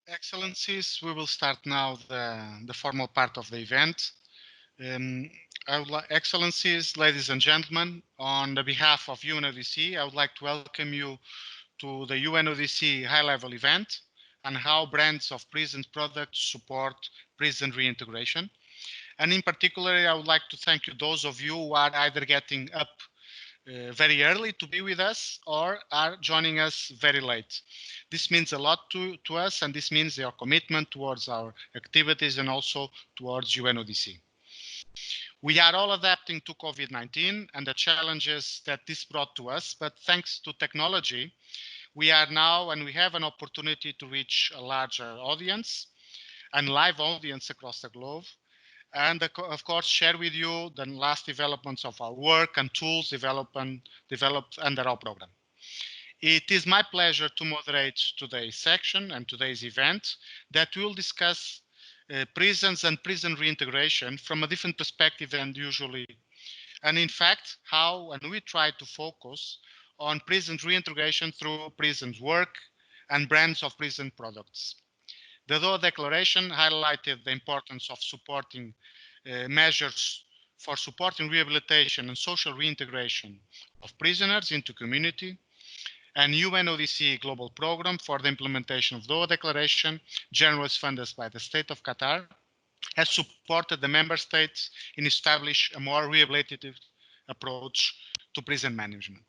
Excellencies, we will start now the formal part of the event. Um, Excellencies, ladies and gentlemen, on the behalf of UNODC, I would like to welcome you to the UNODC high-level event on how brands of prison products support prison reintegration. And in particular, I would like to thank you, those of you who are either getting up very early to be with us or are joining us very late. This means a lot to us, and this means your commitment towards our activities and also towards UNODC. We are all adapting to COVID-19 and the challenges that this brought to us, but thanks to technology, we are now and we have an opportunity to reach a larger audience and live audience across the globe. And of course, share with you the last developments of our work and tools developed under our program. It is my pleasure to moderate today's section and today's event that will discuss prisons and prison reintegration from a different perspective than usually. And in fact, how and we try to focus on prison reintegration through prisons work and brands of prison products. The Doha Declaration highlighted the importance of supporting measures for supporting rehabilitation and social reintegration of prisoners into community, and UNODC Global Program for the implementation of Doha Declaration, generously funded by the State of Qatar, has supported the member states in establish a more rehabilitative approach to prison management.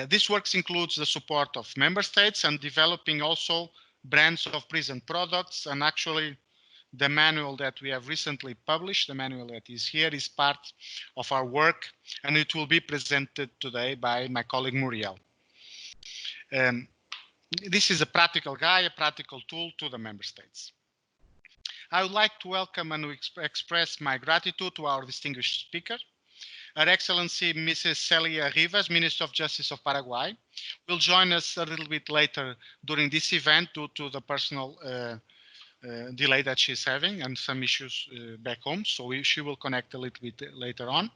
This work includes the support of member states and developing also brands of prison products, and actually the manual that we have recently published, the manual that is here, is part of our work, and it will be presented today by my colleague Muriel. This is a practical guide, a practical tool to the member states. I would like to welcome and express my gratitude to our distinguished speaker, Her Excellency Mrs. Celia Rivas, Minister of Justice of Paraguay, will join us a little bit later during this event due to the personal delay that she's having and some issues back home, so she will connect a little bit later on.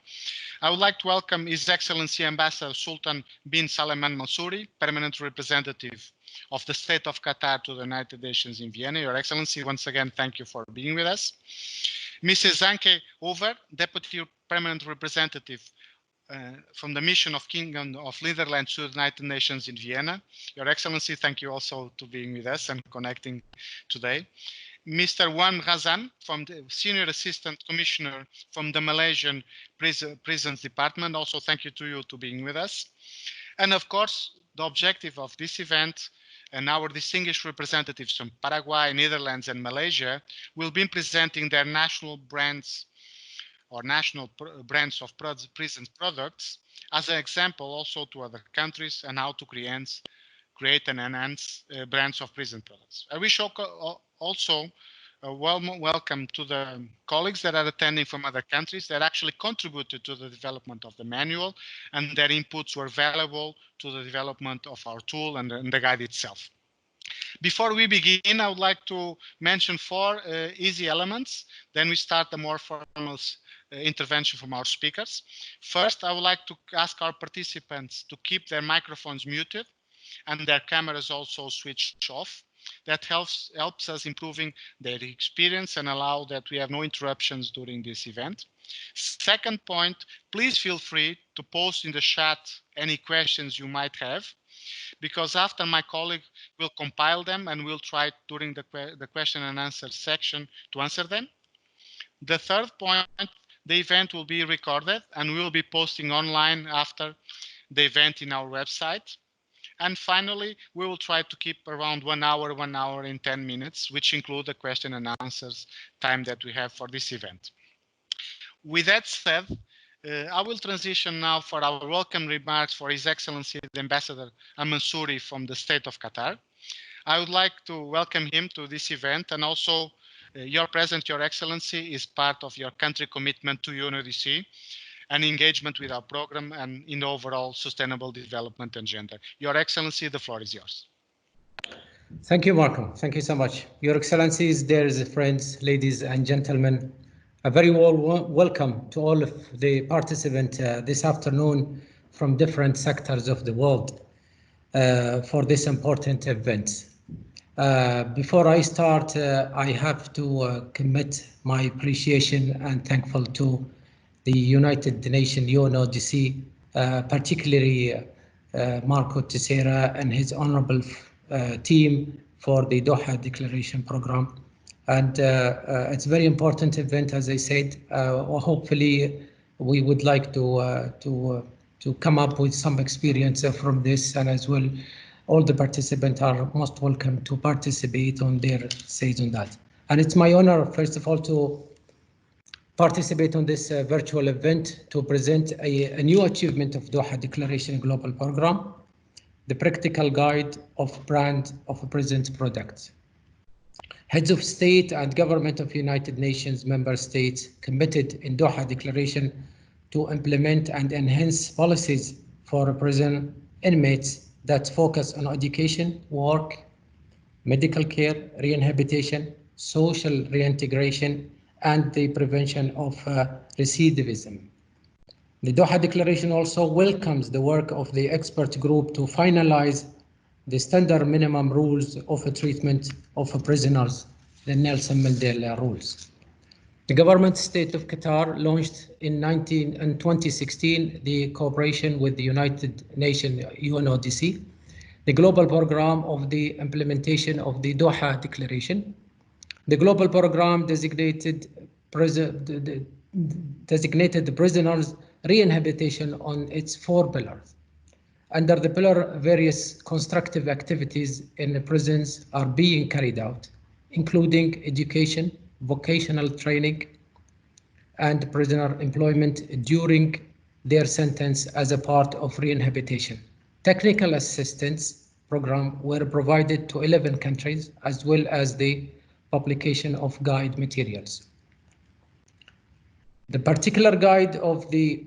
I would like to welcome His Excellency Ambassador Sultan bin Salman Mansouri, Permanent Representative of the State of Qatar to the United Nations in Vienna. Your Excellency, once again, thank you for being with us. Mrs. Anke Over, Deputy Permanent Representative from the Mission of Kingdom of Netherlands to the United Nations in Vienna. Your Excellency, thank you also to being with us and connecting today. Mr. Wan Razan, from the Senior Assistant Commissioner from the Malaysian Prisons Department. Also, thank you to you to being with us. And of course, the objective of this event and our distinguished representatives from Paraguay, Netherlands, and Malaysia will be presenting their national brands or national brands of prison products as an example also to other countries and how to create and enhance brands of prison products. I wish also a warm welcome to the colleagues that are attending from other countries that actually contributed to the development of the manual, and their inputs were valuable to the development of our tool and the guide itself. Before we begin, I would like to mention four easy elements. Then we start the more formal intervention from our speakers. First, I would like to ask our participants to keep their microphones muted and their cameras also switched off. That helps us improving their experience and allow that we have no interruptions during this event. Second point, please feel free to post in the chat any questions you might have, because after my colleague will compile them and we'll try during the question and answer section to answer them. The third point, the event will be recorded and we will be posting online after the event in our website. And finally, we will try to keep around 1 hour and 10 minutes, which include the question and answers time that we have for this event. With that said, I will transition now for our welcome remarks for His Excellency the Ambassador Mansouri from the State of Qatar. I would like to welcome him to this event, and also your presence, Your Excellency, is part of your country commitment to UNODC and engagement with our program and in overall sustainable development agenda. Your Excellency, the floor is yours. Thank you, Marco. Thank you so much. Your Excellencies, dear friends, ladies and gentlemen, a very warm welcome to all of the participants this afternoon from different sectors of the world for this important event. Before I start, I have to commit my appreciation and thankful to the United Nations UNODC, particularly Marco Teixeira and his honorable team for the Doha Declaration Program. And it's a very important event, as I said. Hopefully, we would like to come up with some experience from this, and as well, all the participants are most welcome to participate on their say on that. And it's my honor, first of all, to participate on this virtual event to present a new achievement of Doha Declaration Global Program, the practical guide of brand of present products. Heads of state and government of United Nations member states committed in Doha Declaration to implement and enhance policies for prison inmates that focus on education, work, medical care, rehabilitation, social reintegration, and the prevention of recidivism. The Doha Declaration also welcomes the work of the expert group to finalize the standard minimum rules of treatment of prisoners, the Nelson Mandela rules. The government state of Qatar launched in 2016 the cooperation with the United Nations UNODC, the global program of the implementation of the Doha Declaration. The global program designated the prisoners' rehabilitation on its 4 pillars. Under the pillar, various constructive activities in the prisons are being carried out, including education, vocational training, and prisoner employment during their sentence as a part of rehabilitation. Technical assistance program were provided to 11 countries, as well as the publication of guide materials. The particular guide of the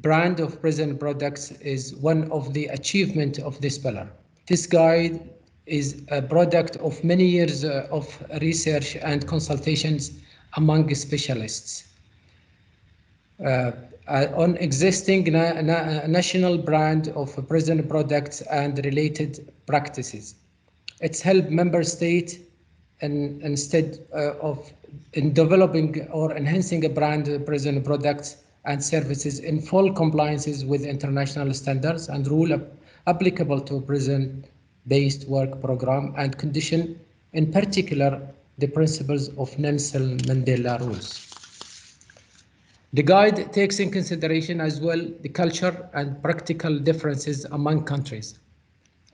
brand of prison products is one of the achievements of this pillar. This guide is a product of many years of research and consultations among specialists on existing national brand of prison products and related practices. It's helped member states instead of developing or enhancing a brand prison products and services in full compliance with international standards and rules applicable to prison-based work program and condition, in particular, the principles of Nelson Mandela rules. The guide takes in consideration as well the culture and practical differences among countries,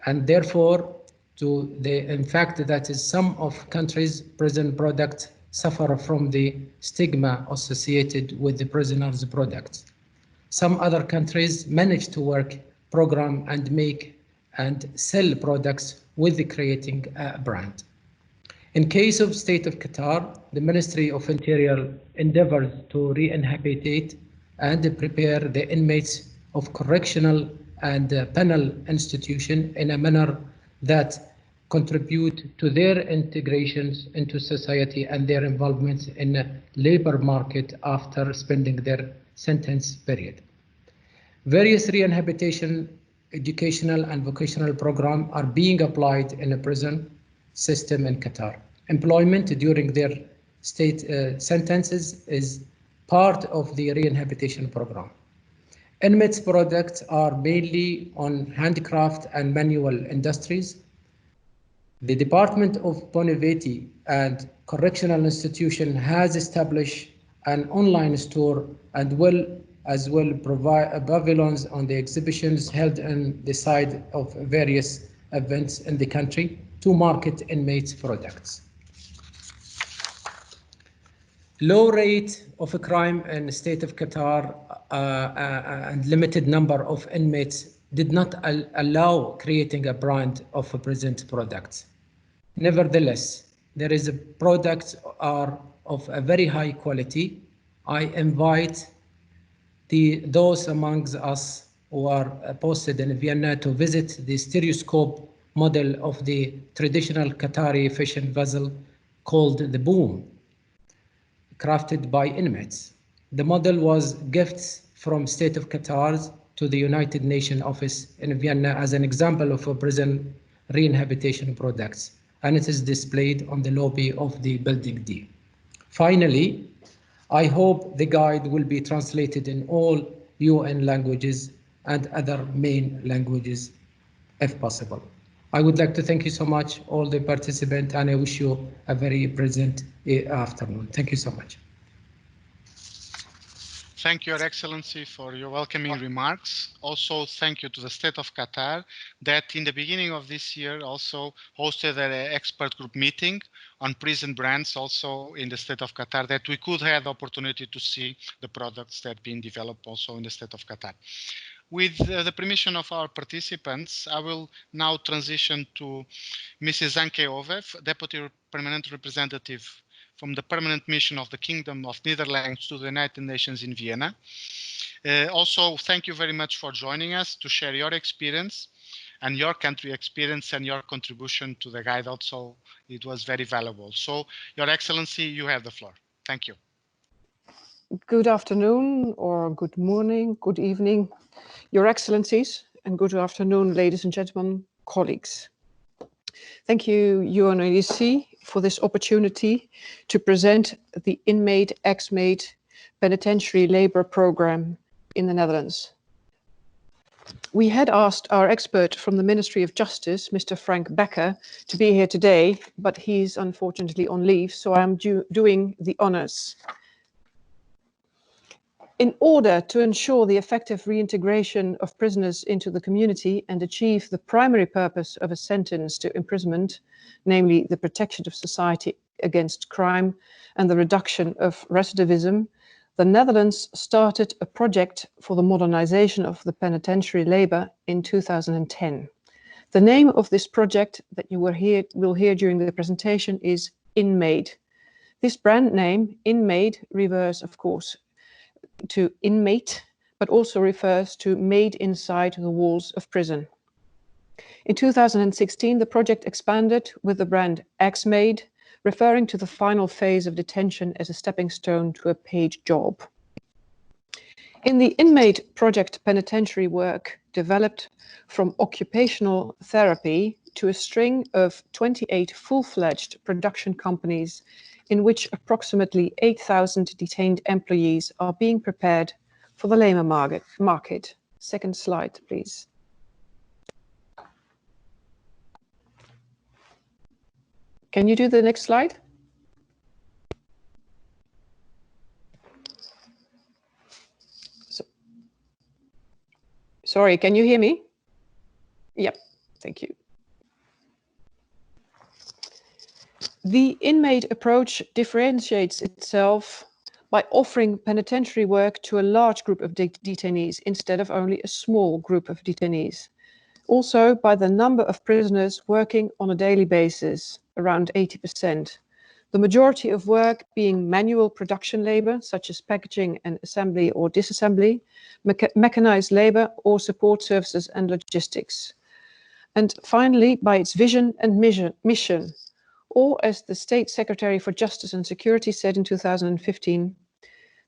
and therefore in fact that is some of countries' prison products suffer from the stigma associated with the prisoners' products. Some other countries manage to work, program, and make and sell products with creating a brand. In case of state of Qatar, the Ministry of Interior endeavors to rehabilitate and prepare the inmates of correctional and penal institution in a manner that contribute to their integrations into society and their involvement in the labor market after spending their sentence period. Various rehabilitation, educational and vocational programs are being applied in a prison system in Qatar. Employment during their state sentences is part of the rehabilitation program. Inmates' products are mainly on handicraft and manual industries. The Department of Bonaveti and Correctional Institution has established an online store and will as well provide pavilions on the exhibitions held on the side of various events in the country to market inmates' products. Low rate of crime in the state of Qatar and limited number of inmates did not allow creating a brand of present products. Nevertheless, there is a products are of a very high quality. I invite those amongst us who are posted in Vienna to visit the stereoscope model of the traditional Qatari fishing vessel called the Boom, crafted by inmates. The model was gifts from State of Qatar to the United Nations office in Vienna as an example of a prison rehabilitation products. and it is displayed on the lobby of the Building D. Finally, I hope the guide will be translated in all UN languages and other main languages if possible. I would like to thank you so much, all the participants, and I wish you a very pleasant afternoon. Thank you so much. Thank you, Your Excellency, for your welcoming remarks. Also, thank you to the State of Qatar that in the beginning of this year also hosted an expert group meeting on prison brands also in the State of Qatar, that we could have the opportunity to see the products that are being developed also in the State of Qatar. With the permission of our participants, I will now transition to Mrs. Anke Ovev, Deputy Permanent Representative from the Permanent Mission of the Kingdom of Netherlands to the United Nations in Vienna. Also, thank you very much for joining us to share your experience and your country experience and your contribution to the guide. Also, it was very valuable. So, Your Excellency, you have the floor. Thank you. Good afternoon, or good morning, good evening, Your Excellencies, and good afternoon, ladies and gentlemen, colleagues. Thank you, UNODC, for this opportunity to present the Inmate Ex-Mate Penitentiary Labor Program in the Netherlands. We had asked our expert from the Ministry of Justice, Mr. Frank Becker, to be here today, but he's unfortunately on leave, so I'm doing the honors. In order to ensure the effective reintegration of prisoners into the community and achieve the primary purpose of a sentence to imprisonment, namely the protection of society against crime and the reduction of recidivism, the Netherlands started a project for the modernization of the penitentiary labor in 2010. The name of this project that you will hear during the presentation is Inmate. This brand name, Inmate, refers, of course, to inmate, but also refers to made inside the walls of prison. In 2016, the project expanded with the brand Ex-Mate, referring to the final phase of detention as a stepping stone to a paid job. In the Inmate project, penitentiary work developed from occupational therapy to a string of 28 full-fledged production companies in which approximately 8,000 detained employees are being prepared for the labor market. Second slide, please. Can you do the next slide? Sorry, can you hear me? Yep, thank you. The Inmate approach differentiates itself by offering penitentiary work to a large group of detainees instead of only a small group of detainees. Also by the number of prisoners working on a daily basis, around 80%. The majority of work being manual production labor, such as packaging and assembly or disassembly, mechanized labor or support services and logistics. And finally, by its vision and mission. Or as the State Secretary for Justice and Security said in 2015,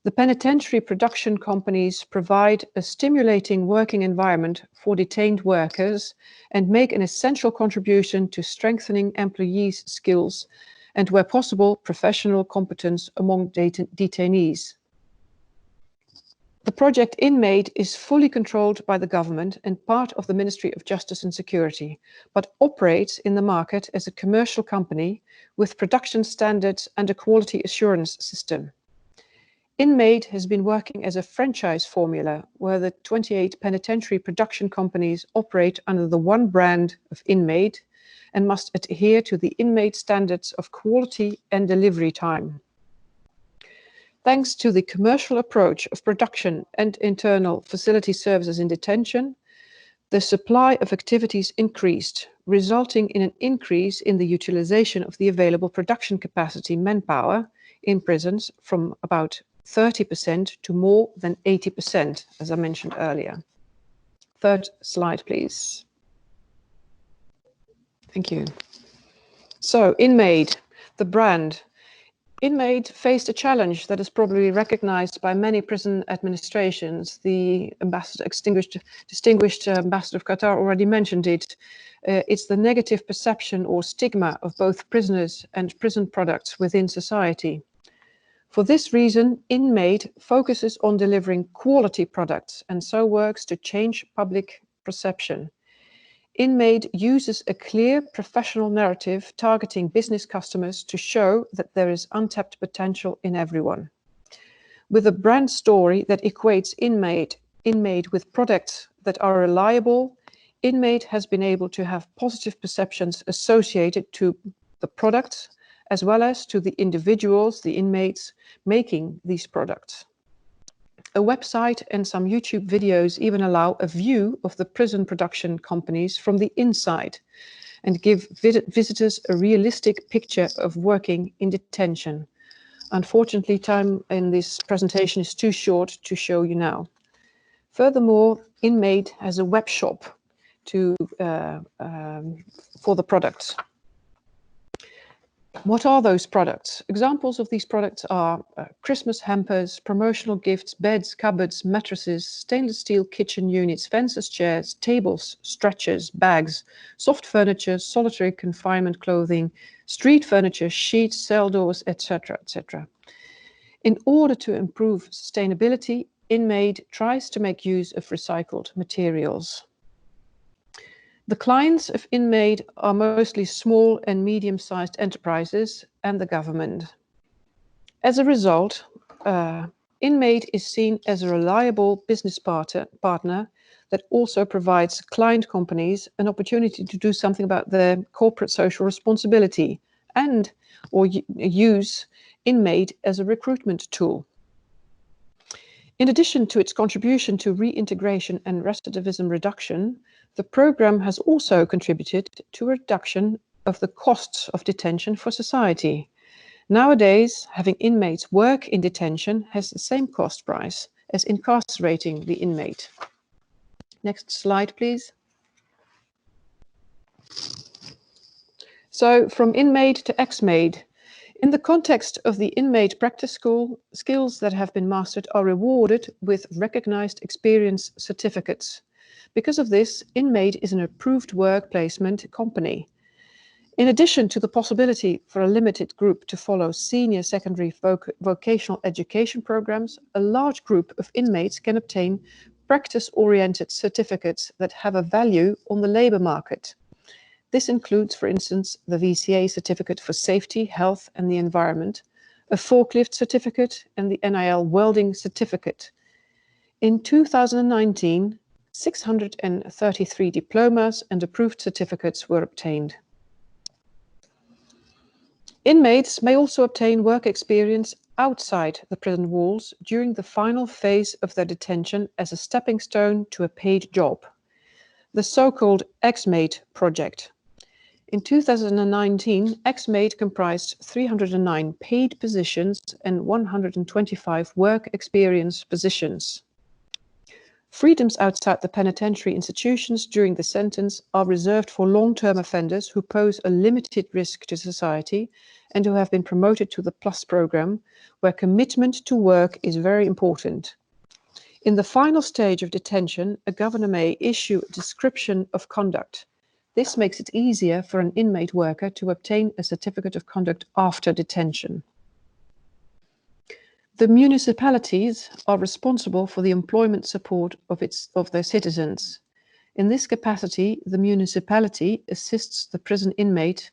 the penitentiary production companies provide a stimulating working environment for detained workers and make an essential contribution to strengthening employees' skills and, where possible, professional competence among detainees. The project Inmate is fully controlled by the government and part of the Ministry of Justice and Security, but operates in the market as a commercial company with production standards and a quality assurance system. Inmate has been working as a franchise formula where the 28 penitentiary production companies operate under the one brand of Inmate and must adhere to the Inmate standards of quality and delivery time. Thanks to the commercial approach of production and internal facility services in detention, the supply of activities increased, resulting in an increase in the utilization of the available production capacity manpower in prisons from about 30% to more than 80%, as I mentioned earlier. Third slide, please. Thank you. So, Inmate, the brand. Inmate faced a challenge that is probably recognized by many prison administrations. The distinguished ambassador of Qatar already mentioned it. It's the negative perception or stigma of both prisoners and prison products within society. For this reason, Inmate focuses on delivering quality products and so works to change public perception. Inmate uses a clear professional narrative targeting business customers to show that there is untapped potential in everyone. With a brand story that equates Inmate with products that are reliable, Inmate has been able to have positive perceptions associated to the products as well as to the individuals, the inmates, making these products. A website and some YouTube videos even allow a view of the prison production companies from the inside and give visitors a realistic picture of working in detention. Unfortunately, time in this presentation is too short to show you now. Furthermore, Inmate has a web shop for the products. What are those products? Examples of these products are Christmas hampers, promotional gifts, beds, cupboards, mattresses, stainless steel kitchen units, fences, chairs, tables, stretchers, bags, soft furniture, solitary confinement clothing, street furniture, sheets, cell doors, etc., etc. In order to improve sustainability, Inmate tries to make use of recycled materials. The clients of Inmate are mostly small and medium-sized enterprises and the government. As a result, Inmate is seen as a reliable business partner that also provides client companies an opportunity to do something about their corporate social responsibility and or use Inmate as a recruitment tool. In addition to its contribution to reintegration and recidivism reduction, the program has also contributed to a reduction of the costs of detention for society. Nowadays, having inmates work in detention has the same cost price as incarcerating the inmate. Next slide, please. So, from Inmate to ex-mate. In the context of the Inmate Practice School, skills that have been mastered are rewarded with recognized experience certificates. Because of this, Inmate is an approved work placement company. In addition to the possibility for a limited group to follow senior secondary vocational education programs, a large group of inmates can obtain practice-oriented certificates that have a value on the labor market. This includes, for instance, the VCA certificate for safety, health and the environment, a forklift certificate and the NIL welding certificate. In 2019, 633 diplomas and approved certificates were obtained. Inmates may also obtain work experience outside the prison walls during the final phase of their detention as a stepping stone to a paid job, the so-called ex-mate project. In 2019, ex-mate comprised 309 paid positions and 125 work experience positions. Freedoms outside the penitentiary institutions during the sentence are reserved for long-term offenders who pose a limited risk to society and who have been promoted to the Plus program, where commitment to work is very important. In the final stage of detention, a governor may issue a description of conduct. This makes it easier for an inmate worker to obtain a certificate of conduct after detention. The municipalities are responsible for the employment support of their citizens. In this capacity, the municipality assists the prison inmate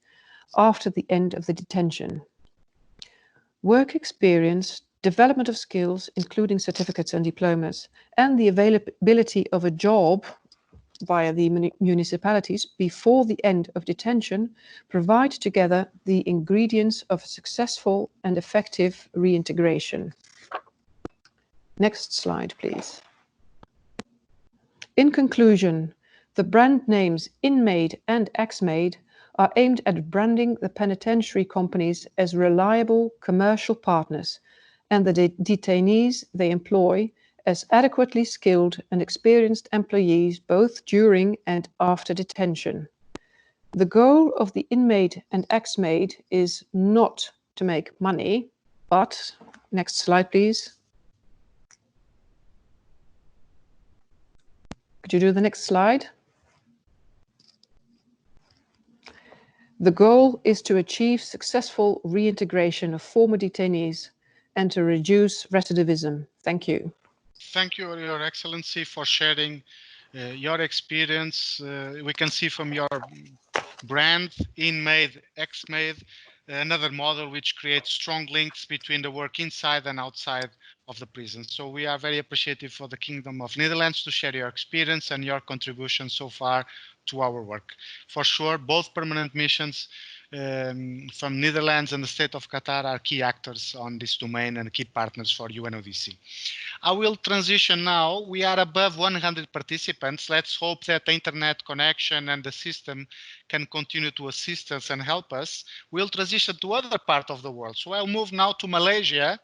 after the end of the detention. Work experience, development of skills, including certificates and diplomas, and the availability of a job via the municipalities before the end of detention provide together the ingredients of a successful and effective reintegration. Next slide, please. In conclusion, the brand names Inmate and ex-mate are aimed at branding the penitentiary companies as reliable commercial partners and the detainees they employ as adequately skilled and experienced employees both during and after detention. The goal of the Inmate and ex-mate is not to make money, but, next slide please. Could you do the next slide? The goal is to achieve successful reintegration of former detainees and to reduce recidivism. Thank you. Thank you, Your Excellency, for sharing your experience. We can see from your brand, Inmate, Exmate, another model which creates strong links between the work inside and outside of the prison. So we are very appreciative for the Kingdom of Netherlands to share your experience and your contribution so far to our work. For sure, both permanent missions from Netherlands and the state of Qatar are key actors on this domain and key partners for UNODC. I will transition now. We are above 100 participants. Let's hope that the internet connection and the system can continue to assist us and help us. We'll transition to other part of the world. So I'll move now to Malaysia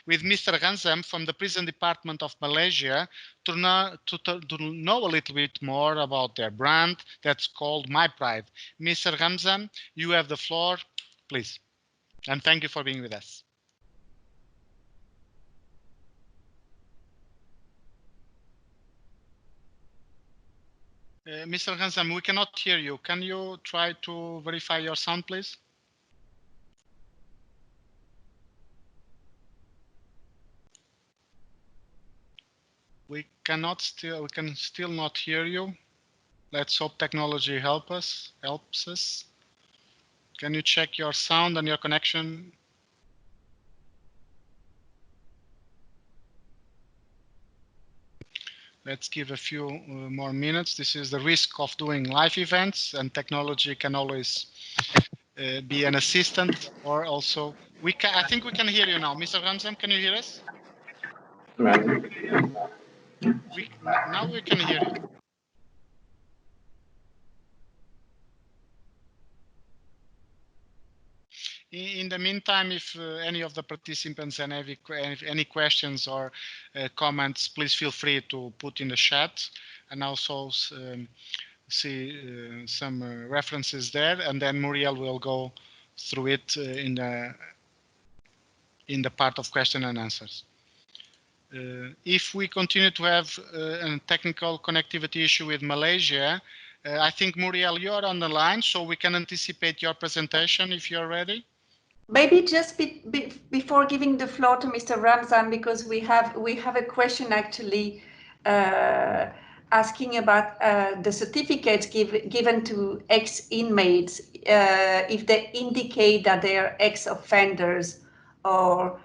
with Mr. Ramzam from the Prison Department of Malaysia to know a little bit more about their brand that's called My Pride. Mr. Ramzam, you have the floor, please. And thank you for being with us. Mr. Ramzam, we cannot hear you. Can you try to verify your sound, please? We can still not hear you. Let's hope technology helps us. Can you check your sound and your connection? Let's give a few more minutes. This is the risk of doing live events, and technology can always be an assistant, or also I think we can hear you now. Mr. Ramzam, can you hear us? Now we can hear you. In the meantime, if any of the participants have any questions or comments, please feel free to put in the chat, and also see some references there, and then Muriel will go through it in the part of question and answers. If we continue to have a technical connectivity issue with Malaysia, I think Muriel, you're on the line, so we can anticipate your presentation if you're ready. Maybe just before giving the floor to Mr. Ramzam, because we have a question actually asking about the certificates given to ex-inmates if they indicate that they are ex-offenders, or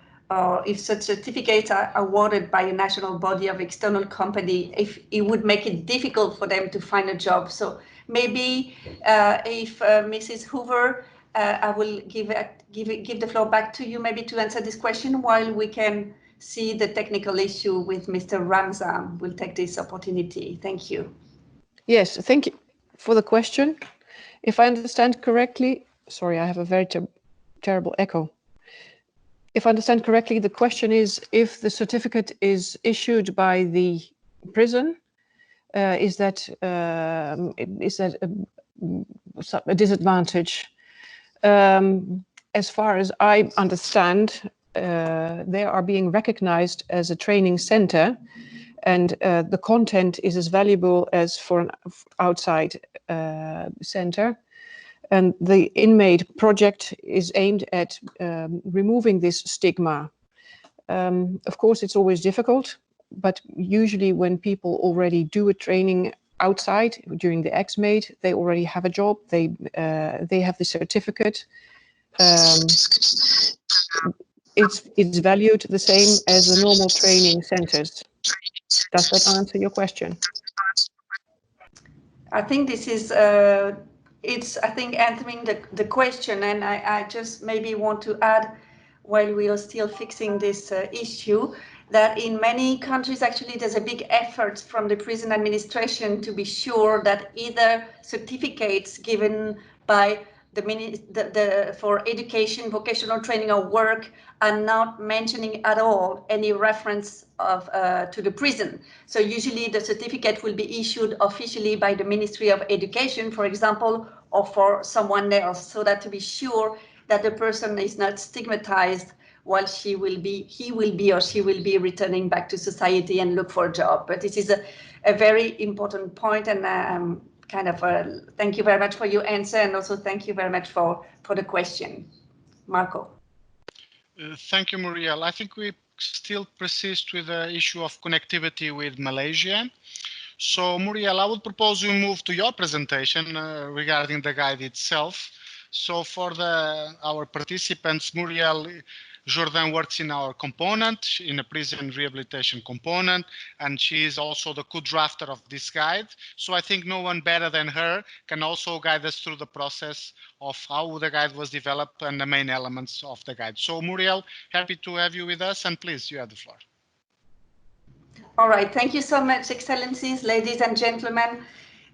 if such certificates are awarded by a national body of external company, if it would make it difficult for them to find a job. So maybe if Mrs. Hoover, I will give the floor back to you, maybe to answer this question while we can see the technical issue with Mr. Ramzam. We'll take this opportunity. Thank you. Yes, thank you for the question. If I understand correctly, sorry, I have a very terrible echo. If I understand correctly, the question is if the certificate is issued by the prison, is that a disadvantage? As far as I understand, they are being recognized as a training center, and the content is as valuable as for an outside center. And the Inmate project is aimed at removing this stigma. Of course, it's always difficult, but usually when people already do a training outside during the Exmate, they already have a job. They have the certificate. It's valued the same as the normal training centers. Does that answer your question? I think this is it's I think answering the question, and I just maybe want to add, while we are still fixing this issue, that in many countries actually there's a big effort from the prison administration to be sure that either certificates given by for education, vocational training or work are not mentioning at all any reference of to the prison. So usually the certificate will be issued officially by the Ministry of Education, for example, or for someone else, so that to be sure that the person is not stigmatized while he will be or she will be returning back to society and look for a job. But this is a very important point, and kind of thank you very much for your answer, and also thank you very much for the question. Marco. Thank you, Muriel. I think we still persist with the issue of connectivity with Malaysia. So, Muriel, I would propose we move to your presentation regarding the guide itself. So, for our participants, Muriel Jordan works in our component, in a prison rehabilitation component, and she is also the co-drafter of this guide. So I think no one better than her can also guide us through the process of how the guide was developed and the main elements of the guide. So Muriel, happy to have you with us, and please, you have the floor. All right, thank you so much, Excellencies, ladies and gentlemen.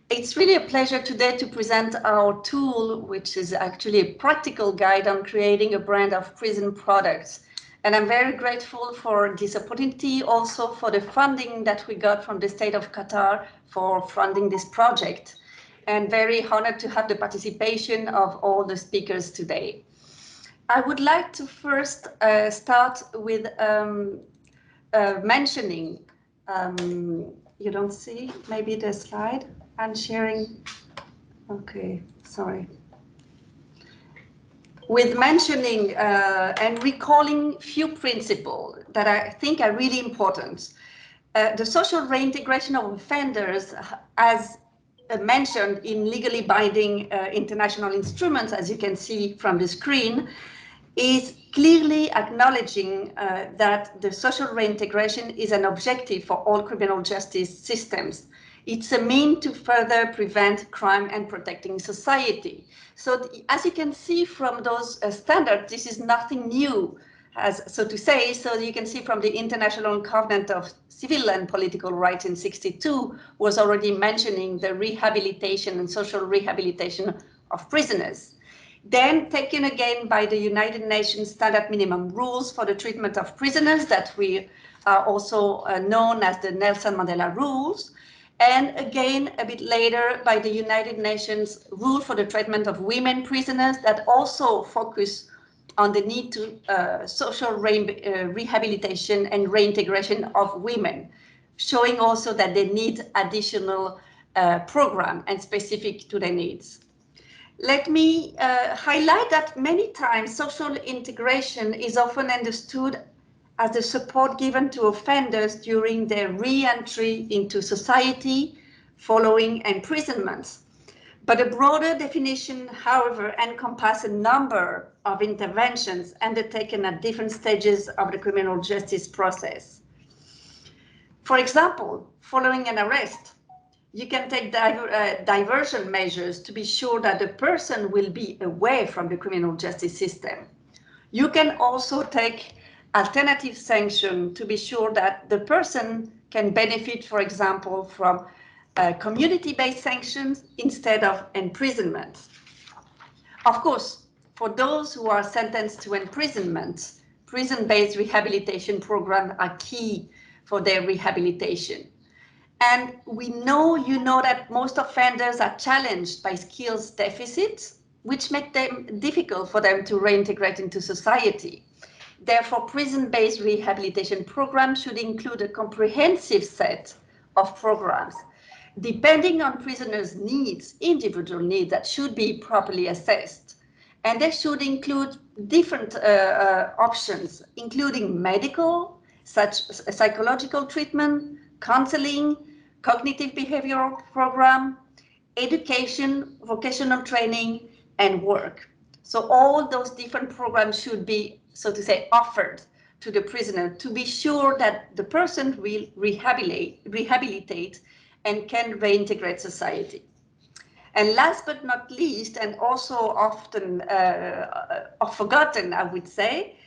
It's really a pleasure today to present our tool, which is actually a practical guide on creating a brand of prison products. And I'm very grateful for this opportunity, also for the funding that we got from the state of Qatar for funding this project. And very honored to have the participation of all the speakers today. I would like to first start with mentioning, you don't see maybe the slide? I'm sharing, okay, sorry. With mentioning and recalling few principles that I think are really important. The social reintegration of offenders, as mentioned in legally binding international instruments, as you can see from the screen, is clearly acknowledging that the social reintegration is an objective for all criminal justice systems. It's a means to further prevent crime and protecting society. So as you can see from those standards, this is nothing new, so to say. So you can see from the International Covenant of Civil and Political Rights in '62 was already mentioning the rehabilitation and social rehabilitation of prisoners. Then taken again by the United Nations Standard Minimum Rules for the treatment of prisoners that we are also known as the Nelson Mandela Rules. And again, a bit later, by the United Nations Rule for the Treatment of Women Prisoners that also focus on the need to social rehabilitation and reintegration of women, showing also that they need additional program and specific to their needs. Let me highlight that many times social integration is often understood as the support given to offenders during their re-entry into society following imprisonments. But a broader definition, however, encompasses a number of interventions undertaken at different stages of the criminal justice process. For example, following an arrest, you can take diversion measures to be sure that the person will be away from the criminal justice system. You can also take alternative sanction to be sure that the person can benefit, for example, from community-based sanctions instead of imprisonment. Of course, for those who are sentenced to imprisonment, prison-based rehabilitation programs are key for their rehabilitation. And we know, that most offenders are challenged by skills deficits, which make them difficult for them to reintegrate into society. Therefore, prison-based rehabilitation programs should include a comprehensive set of programs, depending on prisoners' needs, individual needs that should be properly assessed. And they should include different options, including medical, such as psychological treatment, counseling, cognitive behavioral program, education, vocational training, and work. So all those different programs should be, so to say, offered to the prisoner to be sure that the person will rehabilitate and can reintegrate society. And last but not least, and also often forgotten, I would say,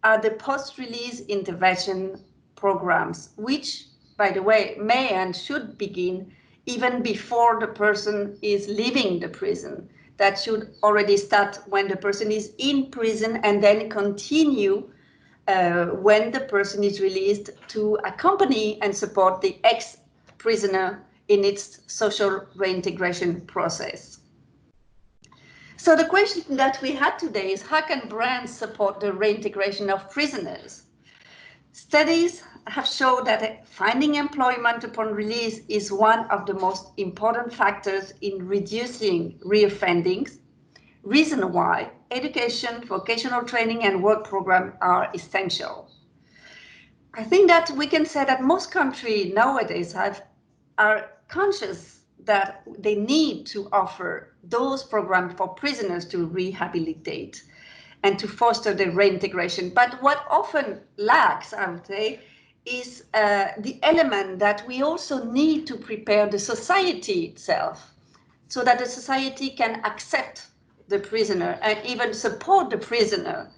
are the post-release intervention programs, which, by the way, may and should begin even before the person is leaving the prison. That should already start when the person is in prison and then continue when the person is released to accompany and support the ex-prisoner in its social reintegration process. So the question that we had today is, how can brands support the reintegration of prisoners? Studies have shown that finding employment upon release is one of the most important factors in reducing reoffendings, reason why education, vocational training and work programs are essential. I think that we can say that most countries nowadays are conscious that they need to offer those programs for prisoners to rehabilitate and to foster the reintegration. But what often lacks, I would say, is the element that we also need to prepare the society itself so that the society can accept the prisoner and even support the prisoner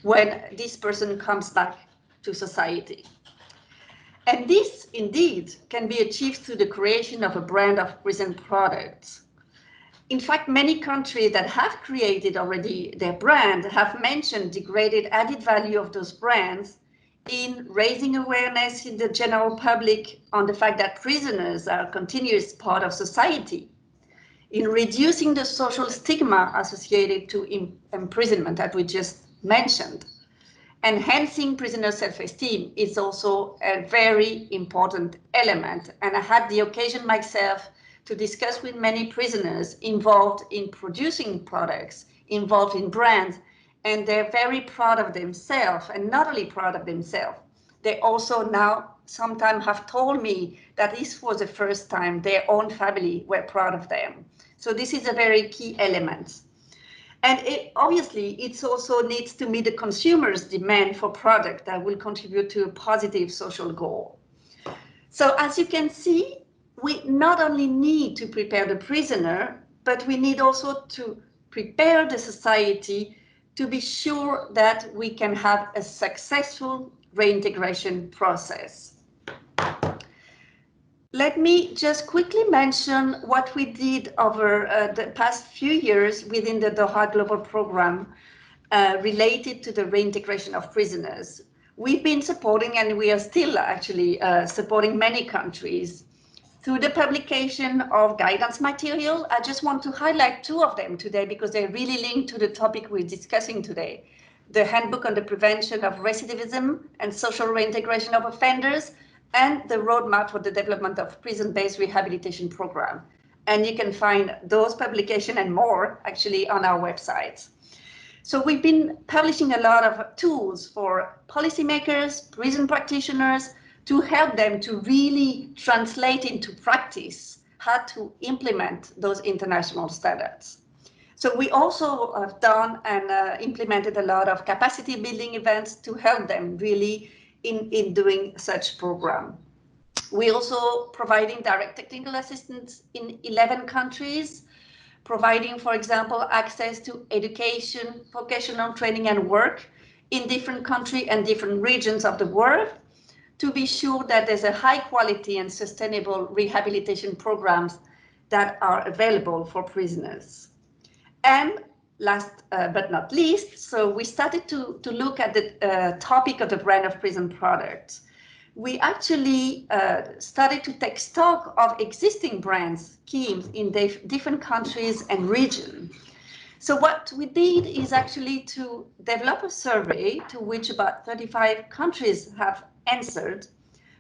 when this person comes back to society. And this indeed can be achieved through the creation of a brand of prison products. In fact, many countries that have created already their brand have mentioned the graded added value of those brands in raising awareness in the general public on the fact that prisoners are a continuous part of society, in reducing the social stigma associated to imprisonment that we just mentioned. Enhancing prisoner self-esteem is also a very important element, and I had the occasion myself to discuss with many prisoners involved in producing products, involved in brands, and they're very proud of themselves, and not only proud of themselves, they also now sometimes have told me that this was the first time their own family were proud of them. So this is a very key element. And obviously, it also needs to meet the consumer's demand for product that will contribute to a positive social goal. So as you can see, we not only need to prepare the prisoner, but we need also to prepare the society to be sure that we can have a successful reintegration process. Let me just quickly mention what we did over the past few years within the Doha Global Program related to the reintegration of prisoners. We've been supporting, and we are still actually supporting many countries through the publication of guidance material. I just want to highlight two of them today because they're really linked to the topic we're discussing today. The Handbook on the Prevention of Recidivism and Social Reintegration of Offenders, and the Roadmap for the Development of Prison-Based Rehabilitation Program. And you can find those publications and more actually on our website. So we've been publishing a lot of tools for policymakers, prison practitioners, to help them to really translate into practice how to implement those international standards. So we also have done and implemented a lot of capacity building events to help them really in doing such program. We also providing direct technical assistance in 11 countries, providing, for example, access to education, vocational training and work in different countries and different regions of the world to be sure that there's a high quality and sustainable rehabilitation programs that are available for prisoners. And last but not least, so we started to look at the topic of the brand of prison products. We actually started to take stock of existing brands, schemes in different countries and regions. So what we did is actually to develop a survey to which about 35 countries have answered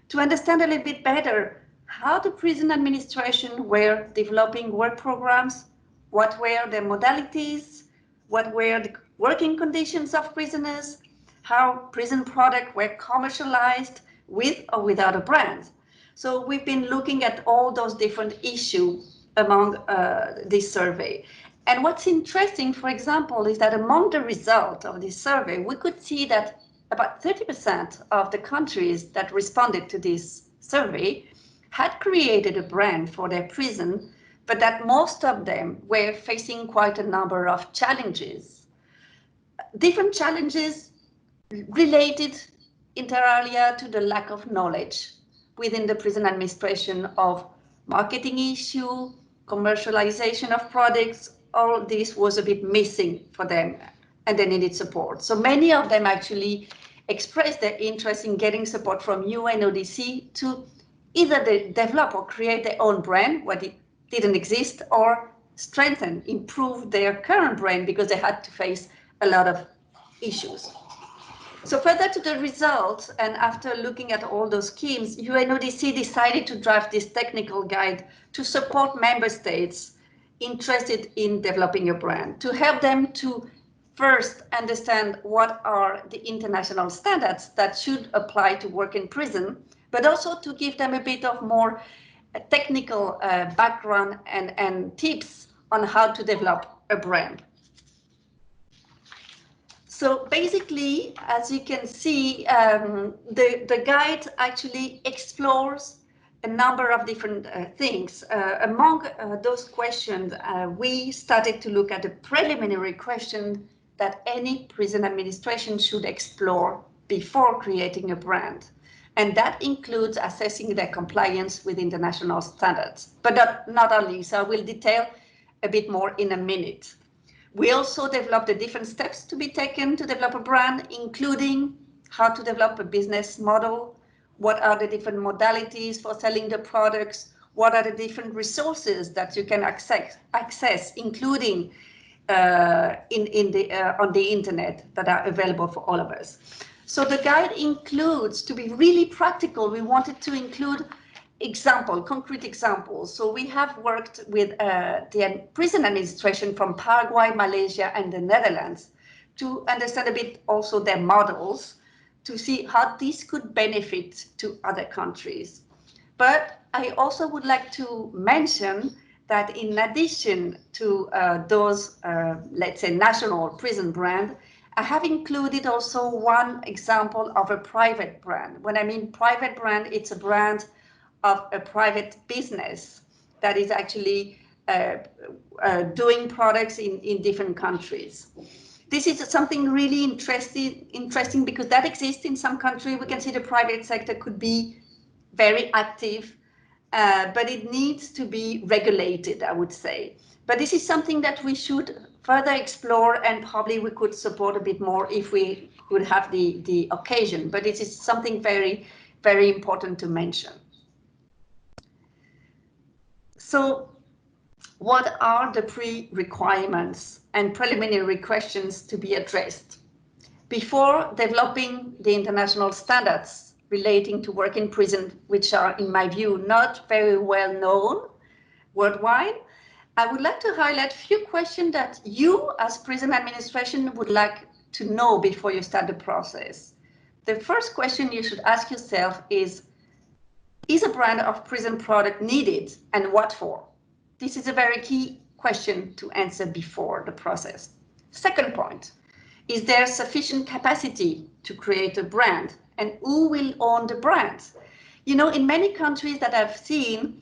to understand a little bit better how the prison administration were developing work programs, what were the modalities, what were the working conditions of prisoners, how prison products were commercialized with or without a brand. So we've been looking at all those different issues among this survey. And what's interesting, for example, is that among the results of this survey, we could see that about 30% of the countries that responded to this survey had created a brand for their prison, but that most of them were facing quite a number of challenges. Different challenges related inter alia to the lack of knowledge within the prison administration of marketing issue, commercialization of products. All this was a bit missing for them and they needed support. So many of them actually expressed their interest in getting support from UNODC to either develop or create their own brand, what it didn't exist, or strengthen, improve their current brand because they had to face a lot of issues. So further to the results, and after looking at all those schemes, UNODC decided to draft this technical guide to support member states interested in developing a brand, to help them to first understand what are the international standards that should apply to work in prison, but also to give them a bit of more technical background and tips on how to develop a brand. So basically, as you can see, the guide actually explores a number of different things. Among those questions, we started to look at the preliminary question that any prison administration should explore before creating a brand. And that includes assessing their compliance with international standards. But not only, so I will detail a bit more in a minute. We also developed the different steps to be taken to develop a brand, including how to develop a business model, what are the different modalities for selling the products, what are the different resources that you can access including on the internet that are available for all of us. So the guide includes, to be really practical, we wanted to include concrete examples. So we have worked with the prison administration from Paraguay, Malaysia, and the Netherlands to understand a bit also their models, to see how this could benefit to other countries. But I also would like to mention that in addition to those, let's say, national prison brand, I have included also one example of a private brand. When I mean private brand, it's a brand of a private business that is actually doing products in different countries. This is something really interesting because that exists in some countries. We can see the private sector could be very active, but it needs to be regulated, I would say. But this is something that we should further explore, and probably we could support a bit more if we could have the occasion. But it is something very, very important to mention. So what are the pre-requirements and preliminary questions to be addressed before developing the international standards relating to work in prison, which are, in my view, not very well known worldwide? I would like to highlight a few questions that you as prison administration would like to know before you start the process. The first question you should ask yourself is a brand of prison product needed, and what for? This is a very key question to answer before the process. Second point, is there sufficient capacity to create a brand, and who will own the brand? You know, in many countries that I've seen,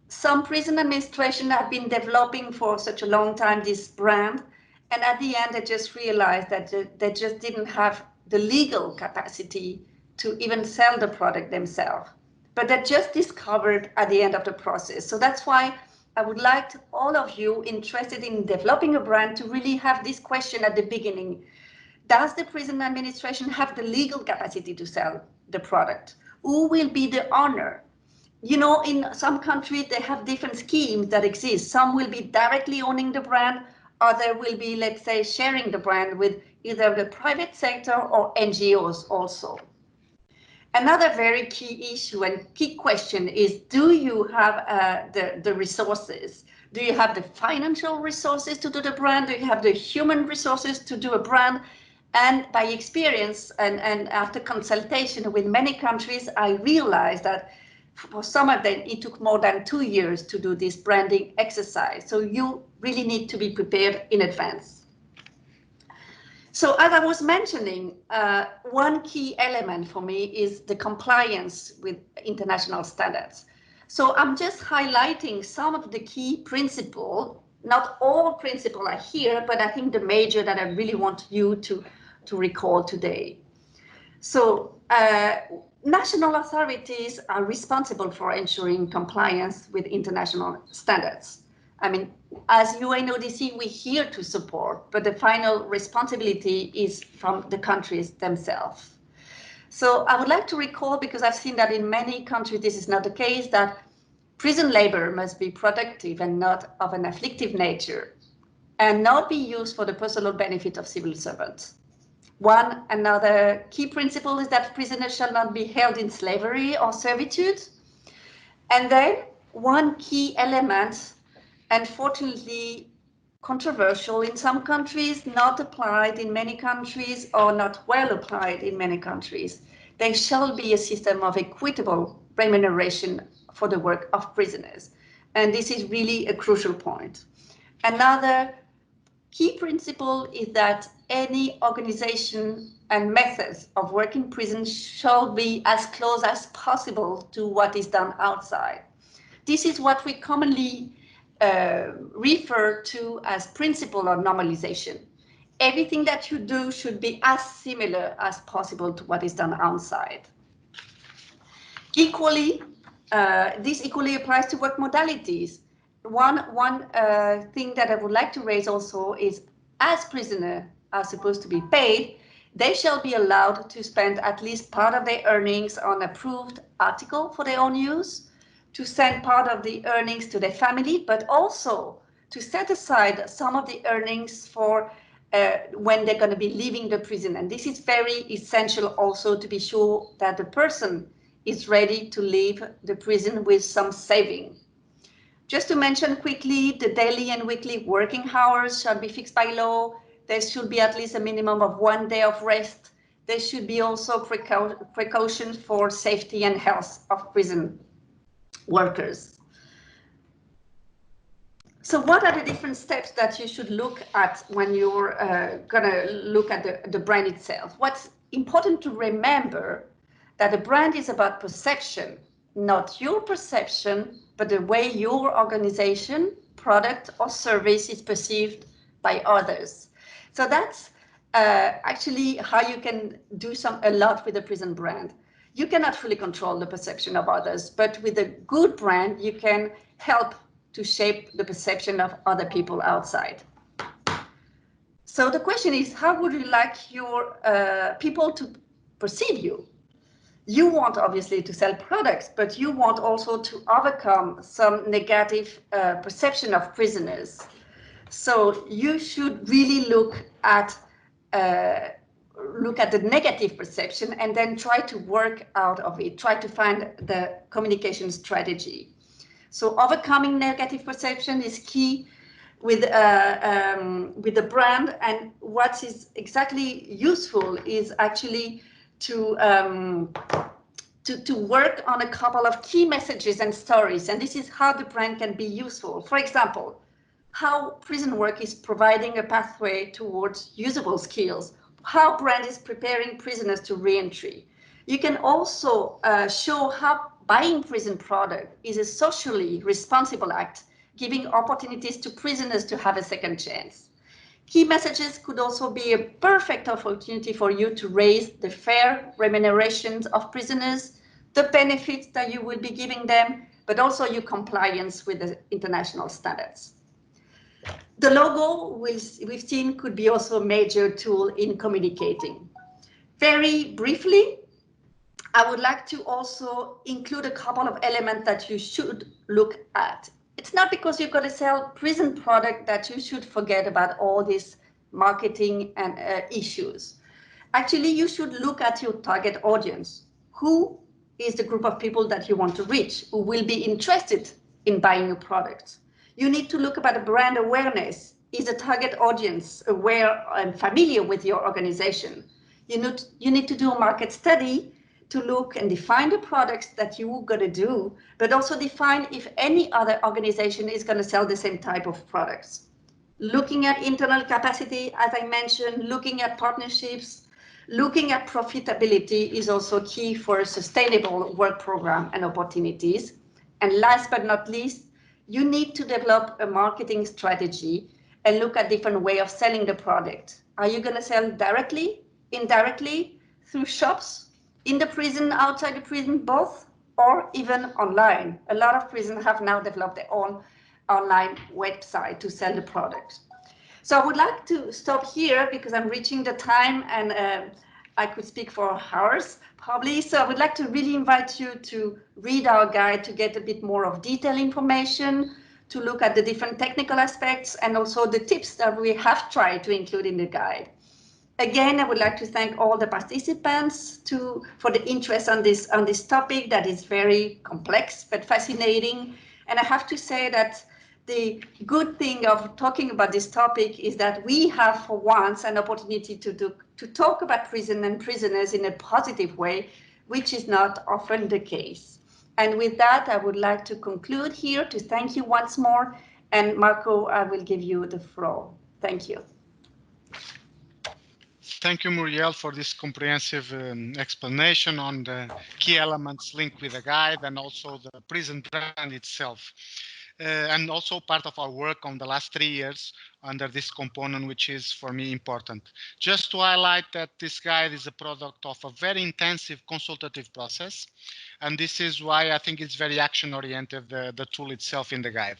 some prison administration have been developing for such a long time this brand, and at the end they just realized that they just didn't have the legal capacity to even sell the product themselves. But they just discovered at the end of the process. So that's why I would like all of you interested in developing a brand to really have this question at the beginning. Does the prison administration have the legal capacity to sell the product? Who will be the owner? You know, in some countries, they have different schemes that exist. Some will be directly owning the brand, other will be, let's say, sharing the brand with either the private sector or NGOs also. Another very key issue and key question is, do you have the resources? Do you have the financial resources to do the brand? Do you have the human resources to do a brand? And by experience and after consultation with many countries, I realized that for some of them, it took more than 2 years to do this branding exercise. So you really need to be prepared in advance. So as I was mentioning, one key element for me is the compliance with international standards. So I'm just highlighting some of the key principles. Not all principles are here, but I think the major that I really want you to recall today. So national authorities are responsible for ensuring compliance with international standards. I mean, as UNODC, we're here to support, but the final responsibility is from the countries themselves. So I would like to recall, because I've seen that in many countries this is not the case, that prison labor must be productive and not of an afflictive nature, and not be used for the personal benefit of civil servants. Another key principle is that prisoners shall not be held in slavery or servitude. And then one key element, unfortunately controversial in some countries, not applied in many countries, or not well applied in many countries. There shall be a system of equitable remuneration for the work of prisoners. And this is really a crucial point. Another key principle is that any organization and methods of work in prison shall be as close as possible to what is done outside. This is what we commonly refer to as principle of normalization. Everything that you do should be as similar as possible to what is done outside. Equally, this equally applies to work modalities. One thing that I would like to raise also is, as prisoners are supposed to be paid, they shall be allowed to spend at least part of their earnings on approved article for their own use, to send part of the earnings to their family, but also to set aside some of the earnings for when they're going to be leaving the prison. And this is very essential also to be sure that the person is ready to leave the prison with some saving. Just to mention quickly, the daily and weekly working hours shall be fixed by law. There should be at least a minimum of 1 day of rest. There should be also precautions for safety and health of prison workers. So what are the different steps that you should look at when you're gonna look at the brand itself? What's important to remember that a brand is about perception, not your perception, but the way your organization, product or service is perceived by others. So that's actually how you can do a lot with a prison brand. You cannot fully control the perception of others, but with a good brand, you can help to shape the perception of other people outside. So the question is, how would you like your people to perceive you? You want obviously to sell products, but you want also to overcome some negative perception of prisoners. So you should really look at the negative perception and then try to work out of it, try to find the communication strategy. So overcoming negative perception is key with the brand, and what is exactly useful is actually to work on a couple of key messages and stories, and this is how the brand can be useful. For example, how prison work is providing a pathway towards usable skills, how brand is preparing prisoners to re-entry. You can also show how buying prison product is a socially responsible act, giving opportunities to prisoners to have a second chance. Key messages could also be a perfect opportunity for you to raise the fair remunerations of prisoners, the benefits that you will be giving them, but also your compliance with the international standards. The logo we've seen could be also a major tool in communicating. Very briefly, I would like to also include a couple of elements that you should look at. It's not because you're going to sell prison product that you should forget about all these marketing and issues. Actually, you should look at your target audience. Who is the group of people that you want to reach, who will be interested in buying your product? You need to look about brand awareness. Is the target audience aware and familiar with your organization? You need to do a market study to look and define the products that you're going to do, but also define if any other organization is going to sell the same type of products. Looking at internal capacity, as I mentioned, looking at partnerships, looking at profitability is also key for a sustainable work program and opportunities. And last but not least, you need to develop a marketing strategy and look at different ways of selling the product. Are you going to sell directly, indirectly, through shops, in the prison, outside the prison, both, or even online? A lot of prisons have now developed their own online website to sell the product. So I would like to stop here because I'm reaching the time and I could speak for hours probably. So I would like to really invite you to read our guide to get a bit more of detailed information, to look at the different technical aspects and also the tips that we have tried to include in the guide. Again, I would like to thank all the participants for the interest on this topic that is very complex but fascinating. And I have to say that the good thing of talking about this topic is that we have for once an opportunity to talk about prison and prisoners in a positive way, which is not often the case. And with that, I would like to conclude here to thank you once more. And Marco, I will give you the floor. Thank you. Thank you, Muriel, for this comprehensive explanation on the key elements linked with the guide and also the prison brand itself. And also part of our work on the last 3 years under this component, which is for me important. Just to highlight that this guide is a product of a very intensive consultative process. And this is why I think it's very action-oriented, the tool itself in the guide.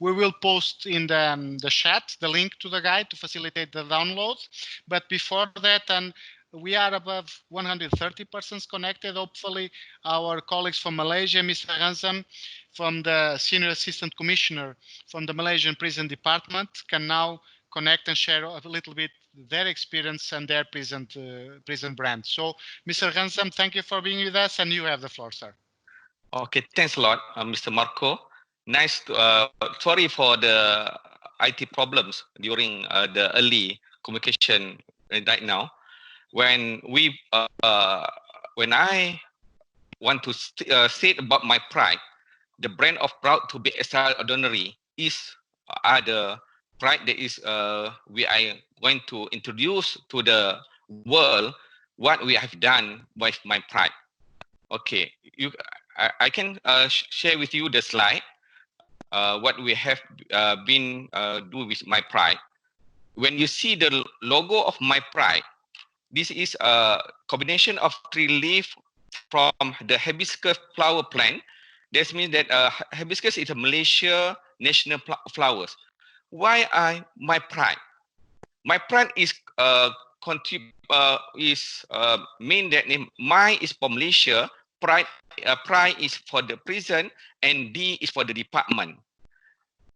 We will post in the chat the link to the guide to facilitate the download. But before that, and we are above 130 persons connected. Hopefully, our colleagues from Malaysia, Mr. Ranzam, from the Senior Assistant Commissioner from the Malaysian Prison Department, can now connect and share a little bit their experience and their prison brand. So, Mr. Ranzam, thank you for being with us, and you have the floor, sir. Okay, thanks a lot, Mr. Marco. Nice to, sorry for the IT problems during the early communication right now. When I want to say about my pride, the brand of proud to be extraordinary is the pride that is we are going to introduce to the world what we have done with my pride. Okay, I can share with you the slide what we have been do with my pride. When you see the logo of my pride, this is a combination of tree leaf from the hibiscus flower plant. That means that hibiscus is a Malaysia national flowers. Why my pride? My pride is mean that my is for Malaysia, pride is for the prison, and D is for the department.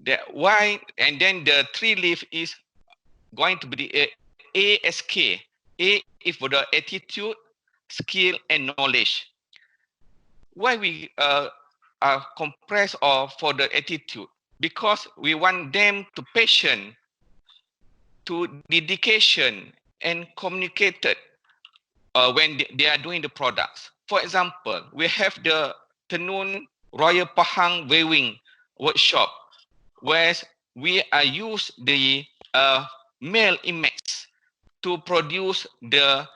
That why, and then the three leaf is going to be the ASK. A is for the attitude, skill, and knowledge. Why we are compressed or for the attitude? Because we want them to passion, to dedication, and communicated when they are doing the products. For example, we have the Tenun Royal Pahang Weaving workshop, where we are use the male inmates to produce the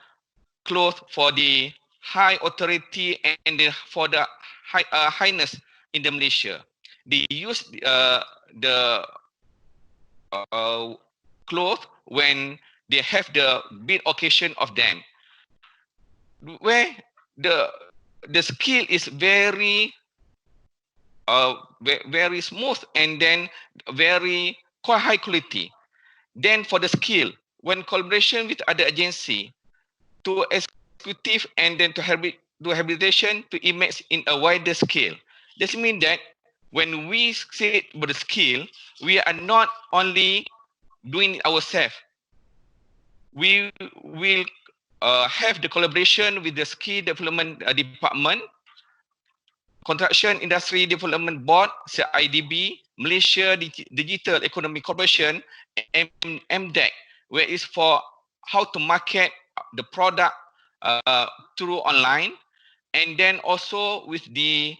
clothes for the high authority and for the highness in the Malaysia. They use the clothes when they have the big occasion of them, where the skill is very very smooth and then very quite high quality. Then for the skill, when collaboration with other agency to executive and then to rehabilitation to inmates in a wider scale. This means that when we say about the skill, we are not only doing it ourselves. We will have the collaboration with the skill development department, Construction Industry Development Board, CIDB, Malaysia Digital Economy Corporation, and MDEC, where it's for how to market the product through online, and then also with the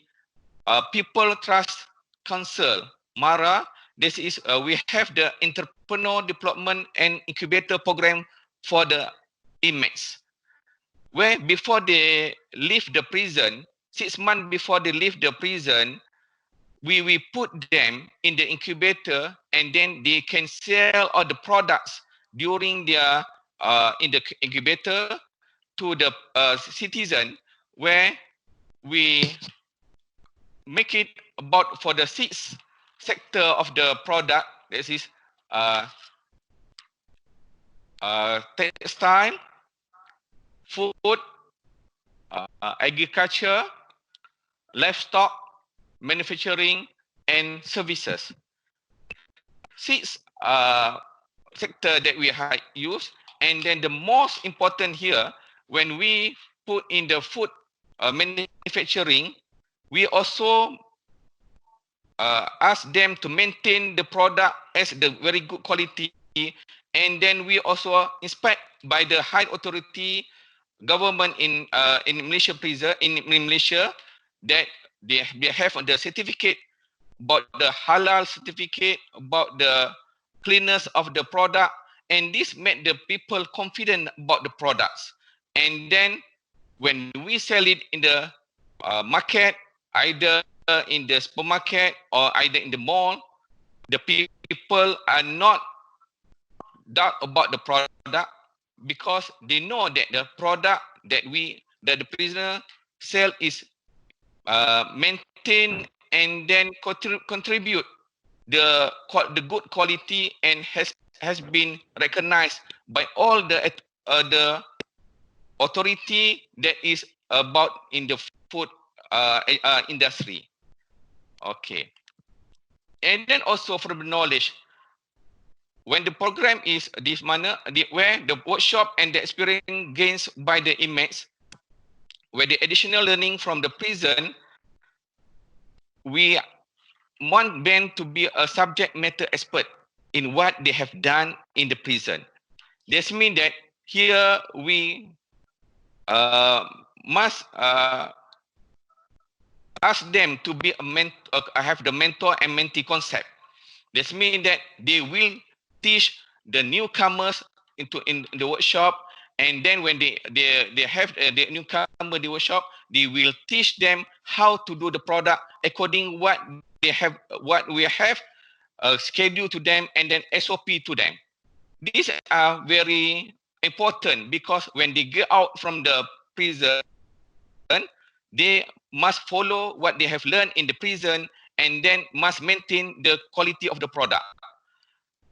People Trust Council, MARA. This is we have the Entrepreneur Development and Incubator Program for the inmates, where before they leave the prison, 6 months before they leave the prison, we put them in the incubator, and then they can sell all the products during their in the incubator to the citizen, where we make it about for the 6 sector of the product. This is textile, food, agriculture, livestock, manufacturing, and services. 6 sector that we have used, And then the most important here, when we put in the food manufacturing, we also ask them to maintain the product as the very good quality, and then we also inspect by the high authority government in Malaysia prison in Malaysia, that they have the certificate about the halal certificate, about the cleanness of the product, and this made the people confident about the products. And then when we sell it in the market, either in the supermarket or either in the mall, the people are not doubt about the product, because they know that the product that the prisoner sell is maintained and then contribute the good quality, and has been recognized by all the authority that is about in the food industry. Okay. And then also from the knowledge, when the program is this manner, where the workshop and the experience gains by the inmates, where the additional learning from the prison, we want them to be a subject matter expert in what they have done in the prison. This means that here we must ask them to be have the mentor and mentee concept. This means that they will teach the newcomers in the workshop, and then when they have the newcomer in the workshop, they will teach them how to do the product according what we have scheduled to them, and then SOP to them. These are very important, because when they get out from the prison, they must follow what they have learned in the prison, and then must maintain the quality of the product.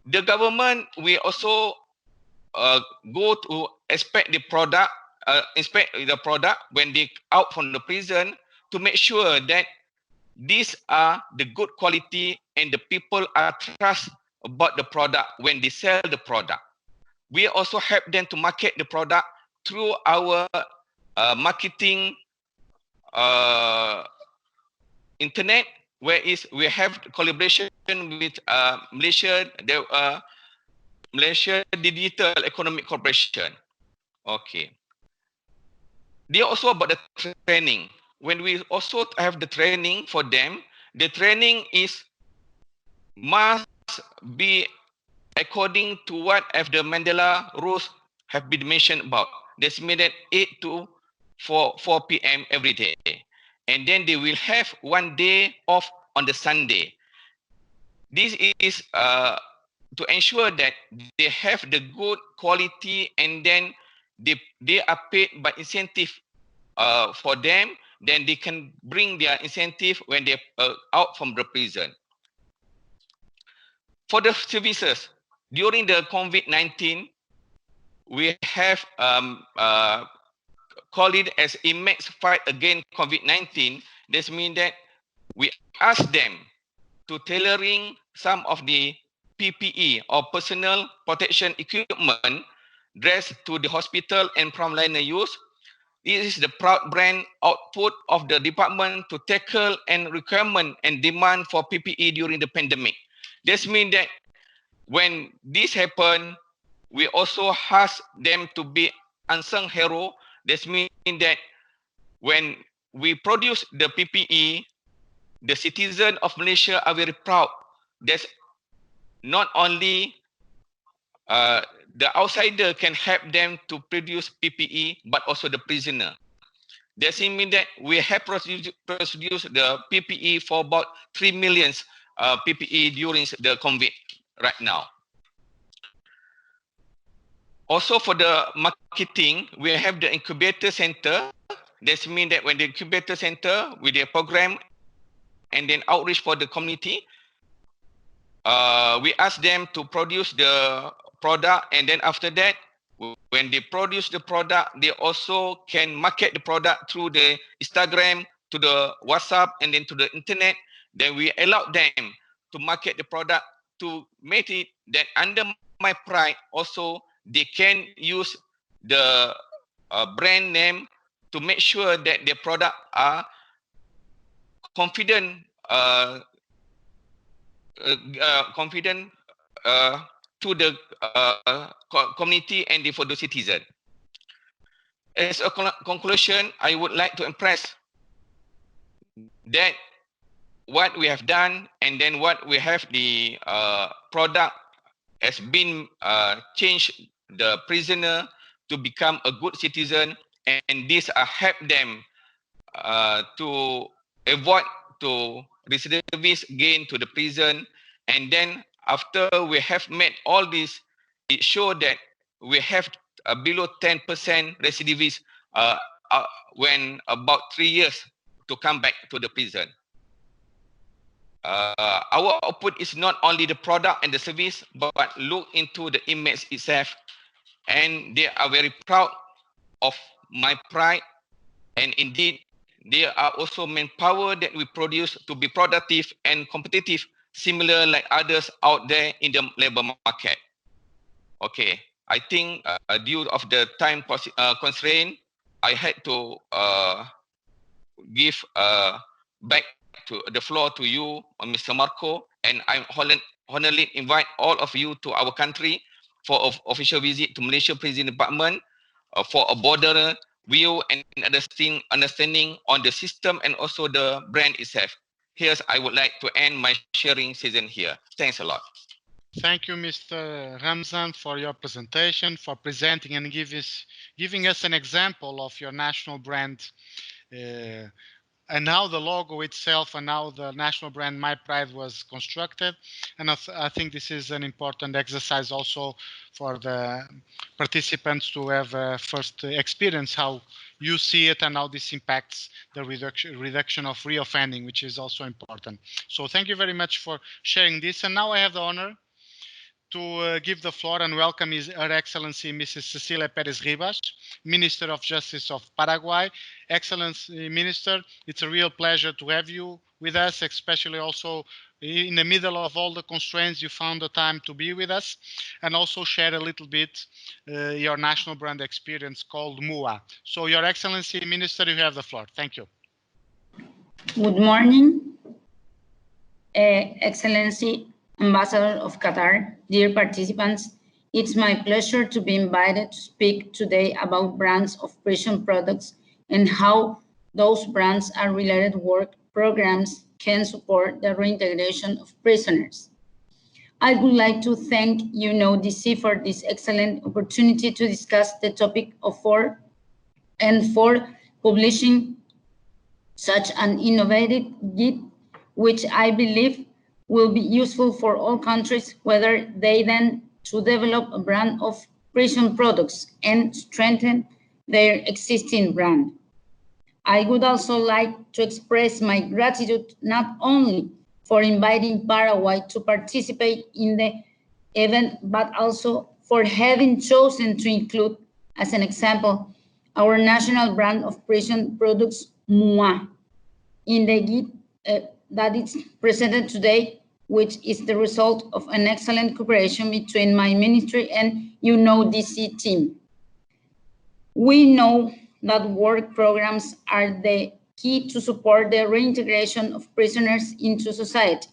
The government will also go to inspect the product when they out from the prison, to make sure that these are the good quality and the people are trust about the product when they sell the product. We also help them to market the product through our marketing internet, where we have collaboration with Malaysia Digital Economic Corporation. Okay. They also about the training. When we also have the training for them, the training must be according to what the Mandela rules have been mentioned about. This means that 8 to 4 p.m. every day. And then they will have one day off on the Sunday. This is to ensure that they have the good quality, and then they are paid by incentive for them. Then they can bring their incentive when they are out from the prison. For the services, during the COVID-19, we have called it as Inmate's Fight Against COVID-19. This means that we ask them to tailoring some of the PPE or personal protection equipment dressed to the hospital and frontliner use. This is the proud brand output of the department to tackle and requirement and demand for PPE during the pandemic. This means that when this happened, we also ask them to be unsung hero. This means that when we produce the PPE, the citizens of Malaysia are very proud. That's not only the outsider can help them to produce PPE, but also the prisoner. That means that we have produced the PPE for about 3 million PPE during the COVID right now. Also for the marketing, we have the incubator center. That means that when the incubator center with their program and then outreach for the community, we ask them to produce the product, and then after that, when they produce the product, they also can market the product through the Instagram, to the WhatsApp, and then to the internet. Then we allow them to market the product, to make it that under My Pride also they can use the brand name to make sure that their product are confident to the community and for the citizen. As a conclusion, I would like to impress that what we have done and then what we have the product has been changed the prisoner to become a good citizen, and these help them to avoid to recidivist gain to the prison. And then after we have made all this, it showed that we have below 10% recidivists when about 3 years to come back to the prison. Our output is not only the product and the service, but look into the inmates itself, and they are very proud of My Pride, and indeed they are also manpower that we produce to be productive and competitive, similar like others out there in the labor market. Okay, I think due of the time constraint, I had to give back to the floor to you, Mr. Marco, and I'm honorably invite all of you to our country for an official visit to Malaysia Prison Department for a broader view and understanding on the system and also the brand itself. Here's I would like to end my sharing season here. Thanks a lot. Thank you, Mr. Ramzan, for your presentation, for presenting and giving us an example of your national brand and how the logo itself and how the national brand My Pride was constructed. And I think this is an important exercise also for the participants to have a first experience how you see it and how this impacts the reduction of reoffending, which is also important. So thank you very much for sharing this. And now I have the honor to give the floor and welcome Her Excellency Mrs. Cecilia Perez Ribas, Minister of Justice of Paraguay. Excellency Minister, it's a real pleasure to have you with us, especially also in the middle of all the constraints, you found the time to be with us and also share a little bit your national brand experience called Muã. So Your Excellency Minister, you have the floor. Thank you. Good morning, Excellency Ambassador of Qatar, dear participants. It's my pleasure to be invited to speak today about brands of prison products and how those brands and related work programs can support the reintegration of prisoners. I would like to thank UNODC for this excellent opportunity to discuss the topic for publishing such an innovative guide, which I believe will be useful for all countries, whether they then to develop a brand of prison products and strengthen their existing brand. I would also like to express my gratitude not only for inviting Paraguay to participate in the event, but also for having chosen to include, as an example, our national brand of prison products, Muã, in the guide that is presented today, which is the result of an excellent cooperation between my ministry and UNODC team. We know that work programs are the key to support the reintegration of prisoners into society,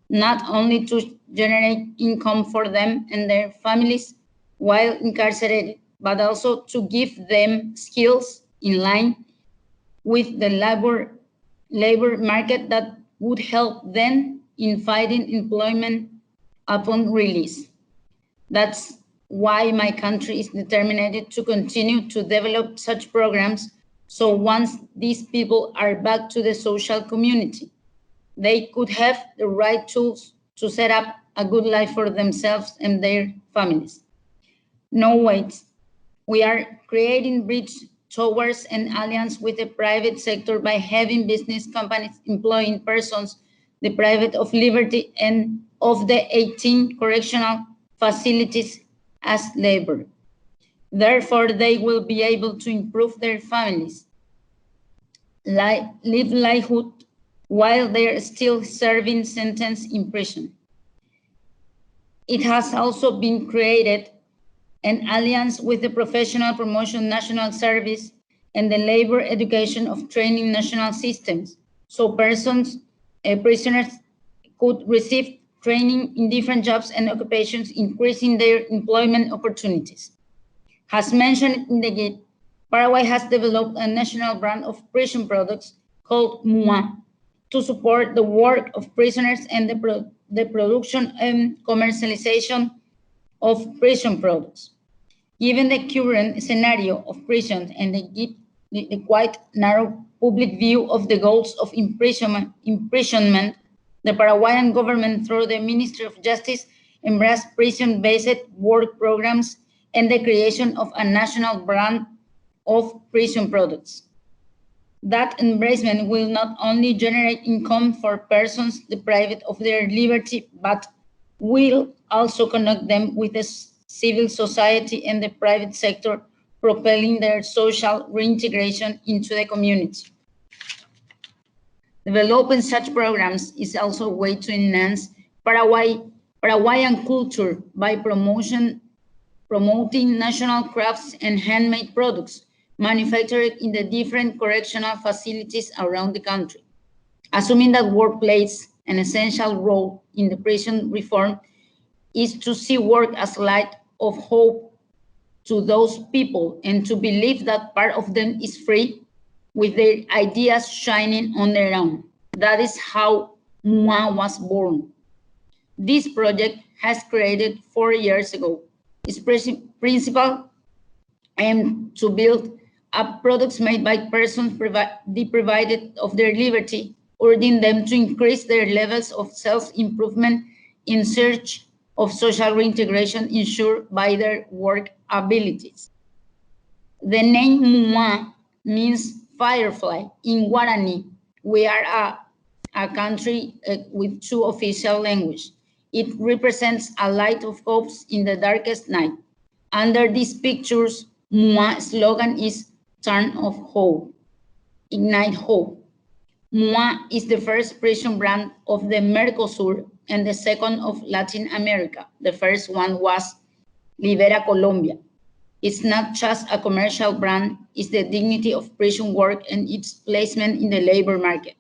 not only to generate income for them and their families while incarcerated, but also to give them skills in line with the labor market that would help them in finding employment upon release. That's why my country is determined to continue to develop such programs, so once these people are back to the social community, they could have the right tools to set up a good life for themselves and their families. No wait, we are creating bridge towards an alliance with the private sector by having business companies employing persons deprived of liberty and of the 18 correctional facilities as labor. Therefore, they will be able to improve their families, live livelihood while they're still serving sentence in prison. It has also been created an alliance with the Professional Promotion National Service and the Labor Education of Training National Systems, so prisoners could receive training in different jobs and occupations, increasing their employment opportunities. As mentioned in the GIT, Paraguay has developed a national brand of prison products called Muã to support the work of prisoners and the production and commercialization of prison products. Given the current scenario of prisons and the quite narrow public view of the goals of imprisonment, the Paraguayan government, through the Ministry of Justice, embraced prison-based work programs and the creation of a national brand of prison products. That embracement will not only generate income for persons deprived of their liberty, but will also connect them with the civil society and the private sector, propelling their social reintegration into the community. Developing such programs is also a way to enhance Paraguayan culture by promoting national crafts and handmade products manufactured in the different correctional facilities around the country. Assuming that work plays an essential role in the prison reform is to see work as light of hope to those people and to believe that part of them is free with their ideas shining on their own. That is how Muã was born. This project has created 4 years ago. Its principal aim to build up products made by persons deprived of their liberty, urging them to increase their levels of self-improvement in search of social reintegration ensured by their work abilities. The name Muã means firefly in Guarani. We are a country with 2 official languages. It represents a light of hope in the darkest night. Under these pictures, Muã's slogan is Turn of Hope, Ignite Hope. Muã is the first prison brand of the Mercosur and the second of Latin America. The first one was Libera Colombia. It's not just a commercial brand, it's the dignity of prison work and its placement in the labor market.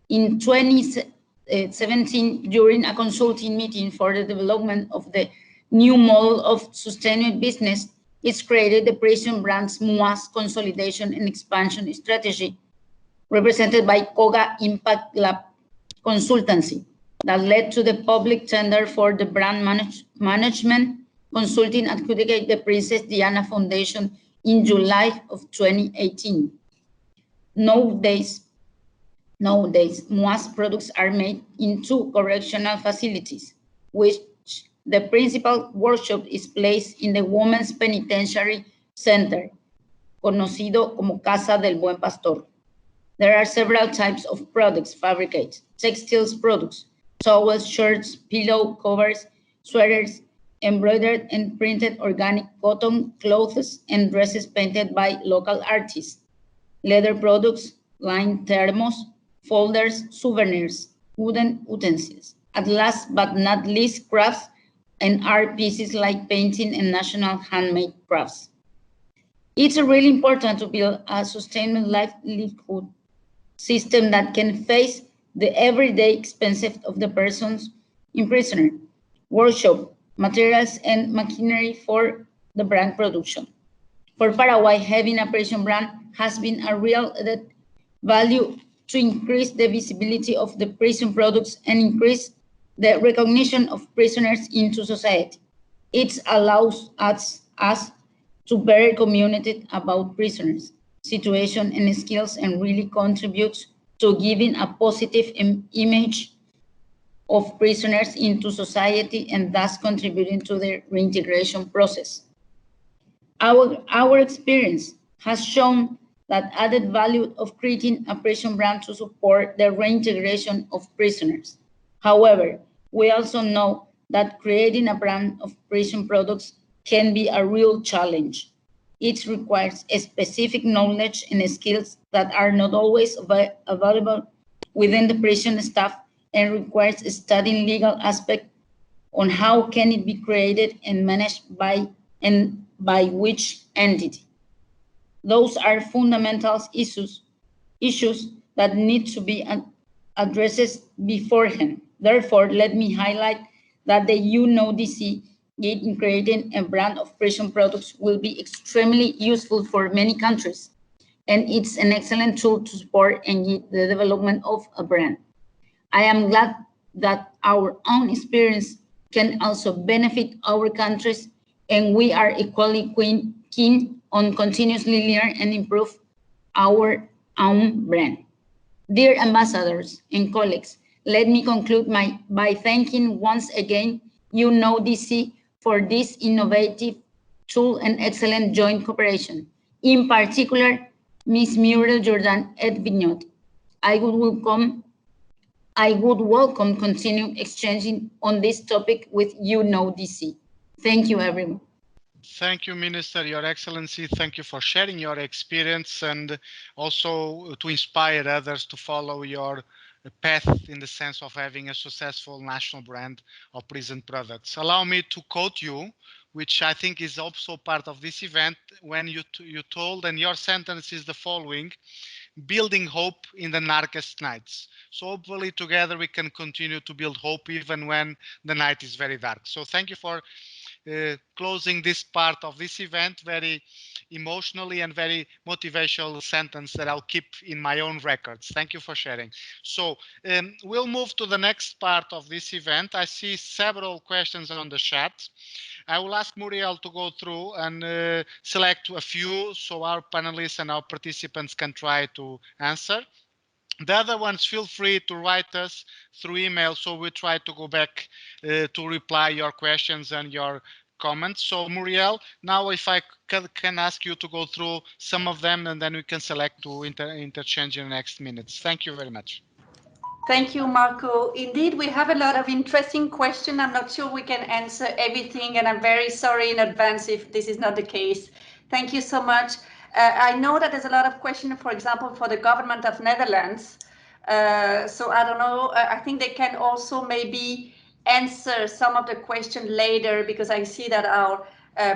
In 2017, during a consulting meeting for the development of the new model of sustainable business, it's created the prison brand's Muã's consolidation and expansion strategy, represented by Koga Impact Lab Consultancy, that led to the public tender for the brand management consulting adjudicate the Princess Diana Foundation in July of 2018. Nowadays, Muã's products are made in 2 correctional facilities, which the principal workshop is placed in the Women's Penitentiary Center, conocido como Casa del Buen Pastor. There are several types of products fabricated: textiles products, towels, shirts, pillow covers, sweaters, embroidered and printed organic cotton clothes, and dresses painted by local artists, leather products, lined thermos, folders, souvenirs, wooden utensils. At last but not least, crafts and art pieces like painting and national handmade crafts. It's really important to build a sustainable livelihood system that can face the everyday expenses of the persons imprisoned, workshop, materials, and machinery for the brand production. For Paraguay, having a prison brand has been a real added value to increase the visibility of the prison products and increase the recognition of prisoners into society. It allows us to better communicate about prisoners' situation and skills, and really contributes to giving a positive image of prisoners into society and thus contributing to their reintegration process. Our experience has shown that added value of creating a prison brand to support the reintegration of prisoners. However, we also know that creating a brand of prison products can be a real challenge. It requires a specific knowledge and skills that are not always available within the prison staff, and requires studying legal aspect on how can it be created and managed by and by which entity. Those are fundamental issues that need to be addressed beforehand. Therefore, let me highlight that the UNODC in creating a brand of prison products will be extremely useful for many countries, and it's an excellent tool to support and the development of a brand. I am glad that our own experience can also benefit our countries, and we are equally keen on continuously learn and improve our own brand. Dear ambassadors and colleagues, let me conclude by thanking once again UNODC for this innovative tool and excellent joint cooperation. In particular, Ms. Muriel Jordan et Vignot. I would welcome continuing exchanging on this topic with UNODC. Thank you, everyone. Thank you, Minister, Your Excellency. Thank you for sharing your experience and also to inspire others to follow your path in the sense of having a successful national brand of prison products. Allow me to quote you, which I think is also part of this event, when you told, and your sentence is the following: building hope in the darkest nights. So hopefully together we can continue to build hope even when the night is very dark. So thank you for closing this part of this event very emotionally and very motivational sentence that I'll keep in my own records. Thank you for sharing. So we'll move to the next part of this event. I see several questions on the chat. I will ask Muriel to go through and select a few so our panelists and our participants can try to answer. The other ones, feel free to write us through email, so we try to go back to reply your questions and your comments. So Muriel, now if I can ask you to go through some of them, and then we can select to interchange in the next minutes. Thank you very much. Thank you, Marco. Indeed, we have a lot of interesting questions. I'm not sure we can answer everything, and I'm very sorry in advance if this is not the case. Thank you so much. I know that there's a lot of questions, for example, for the government of Netherlands. So I don't know, I think they can also maybe answer some of the questions later, because I see that our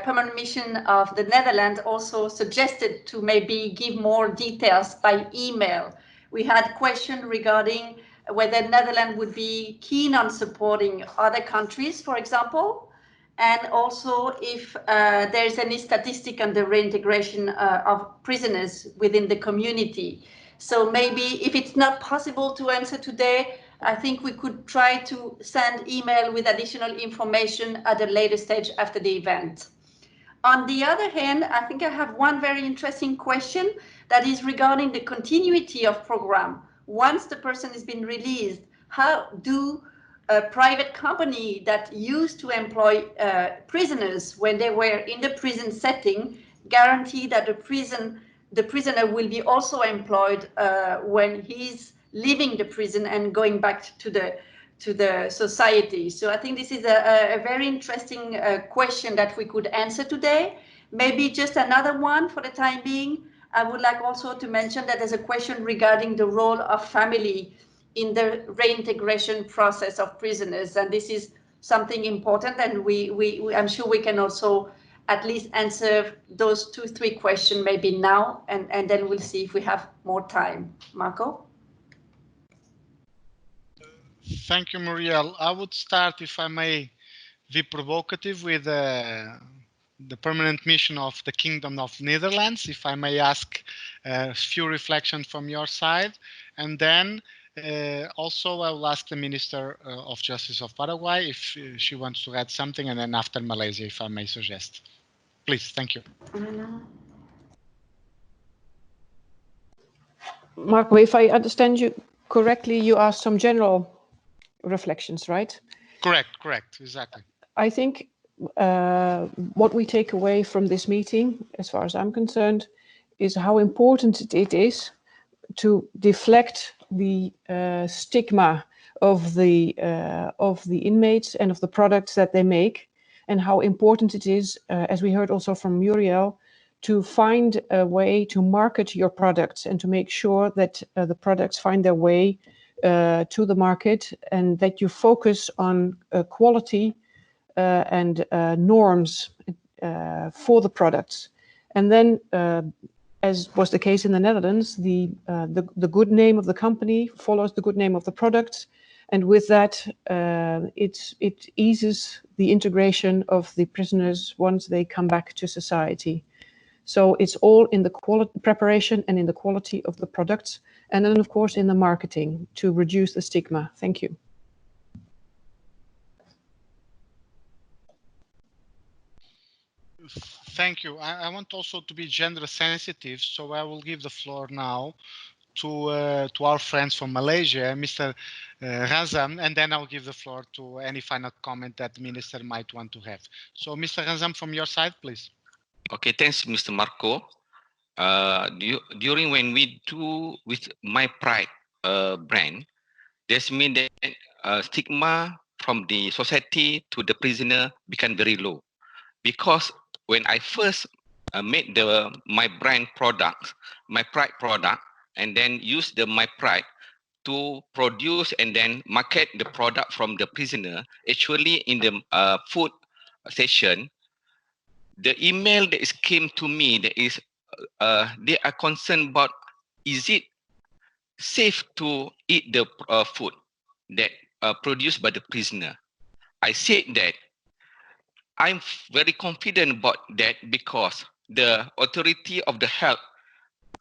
permanent mission of the Netherlands also suggested to maybe give more details by email. We had questions regarding whether Netherlands would be keen on supporting other countries, for example, and also if there's any statistic on the reintegration of prisoners within the community. So maybe if it's not possible to answer today, I think we could try to send email with additional information at a later stage after the event. On the other hand, I think I have one very interesting question that is regarding the continuity of program. Once the person has been released, how do a private company that used to employ prisoners when they were in the prison setting guarantee that the prisoner will be also employed when he's leaving the prison and going back to the society? So I think this is a very interesting question that we could answer today. Maybe just another one for the time being. I would like also to mention that there's a question regarding the role of family in the reintegration process of prisoners, and this is something important, and I'm sure we can also at least answer those 2-3 questions maybe now, and then we'll see if we have more time. Marco? Thank you, Muriel. I would start, if I may be provocative, with the permanent mission of the Kingdom of Netherlands, if I may ask a few reflections from your side. And then also I will ask the Minister of Justice of Paraguay if she wants to add something, and then after Malaysia, if I may suggest. Please, thank you. Marco, if I understand you correctly, you asked some general reflections, right? Correct, exactly. I think what we take away from this meeting, as far as I'm concerned, is how important it is to deflect the stigma of the inmates and of the products that they make, and how important it is, as we heard also from Muriel, to find a way to market your products and to make sure that the products find their way to the market, and that you focus on quality and norms. for the products. And then, as was the case in the Netherlands, the good name of the company follows the good name of the product. And with that, it eases the integration of the prisoners once they come back to society. So it's all in the preparation and in the quality of the products, and then of course in the marketing to reduce the stigma. Thank you. Thank you. I want also to be gender sensitive, so I will give the floor now to our friends from Malaysia, Mr. Razam, and then I'll give the floor to any final comment that the minister might want to have. So, Mr. Razam, from your side, please. Okay, thanks, Mr. Marco. During when we do with My Pride brand, this means that stigma from the society to the prisoner become very low. Because when I first made the My Brand product, My Pride product, and then use the My Pride to produce and then market the product from the prisoner, actually in the food session, the email that is came to me that is they are concerned about is it safe to eat the food that produced by the prisoner. I said that I'm very confident about that because the authority of the health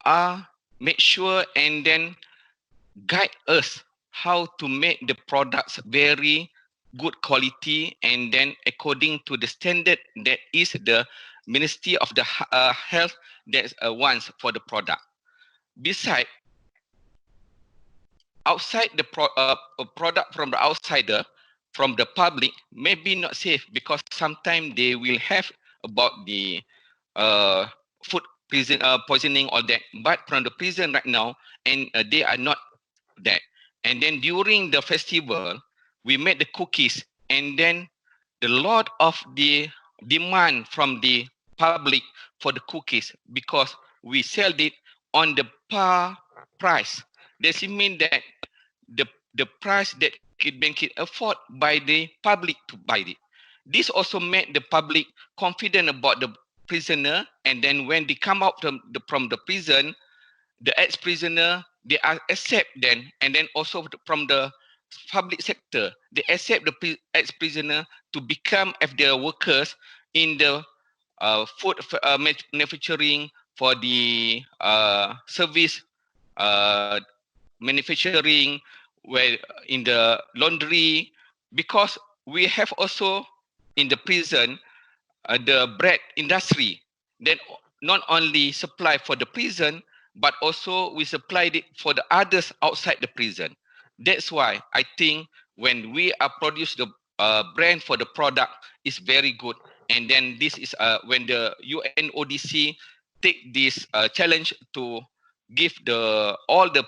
are make sure and then guide us how to make the products very good quality and then according to the standard that is the Ministry of the Health that wants for the product. Besides, outside the product from the outsider, from the public, maybe not safe because sometimes they will have about the food poisoning or that. But from the prison right now, and they are not that. And then during the festival, we made the cookies, and then the lot of the demand from the public for the cookies because we sell it on the par price. Does it mean that the price that can afford by the public to buy it? This also made the public confident about the prisoner, and then when they come out from the prison, the ex-prisoner, they are accept then, and then also from the public sector, they accept the ex-prisoner to become FDI workers in the food manufacturing for the service manufacturing, where in the laundry, because we have also in the prison the bread industry that not only supply for the prison, but also we supplied it for the others outside the prison. That's why I think when we are produce the brand for the product is very good. And then this is when the UNODC take this challenge to give all the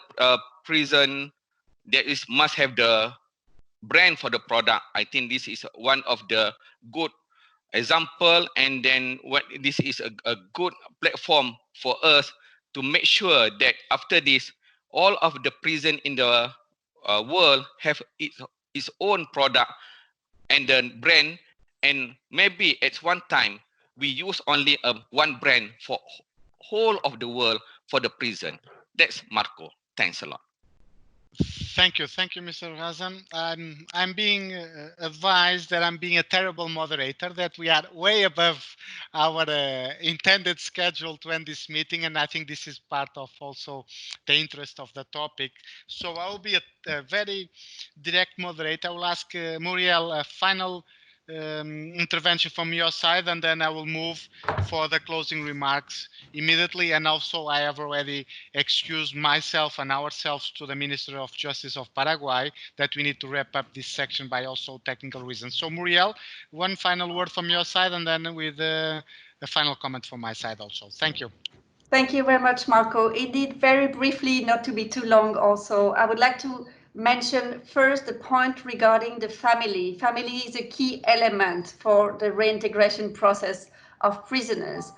prison that is must have the brand for the product. I think this is one of the good example, and then what this is a good platform for us to make sure that after this, all of the prison in the world have its own product and then brand, and maybe at one time we use only one brand for whole of the world for the prison. That's Marco. Thanks a lot. Thank you, Mr. Razam. I'm being advised that I'm being a terrible moderator, that we are way above our intended schedule to end this meeting, and I think this is part of also the interest of the topic. So I will be a very direct moderator. I will ask Muriel a final intervention from your side, and then I will move for the closing remarks immediately. And also I have already excused myself and ourselves to the Minister of Justice of Paraguay that we need to wrap up this section by also technical reasons. So Muriel, one final word from your side, and then with a final comment from my side also. Thank you. Thank you very much, Marco. Indeed, very briefly, not to be too long also, I would like to mention first the point regarding the family. Family is a key element for the reintegration process of prisoners.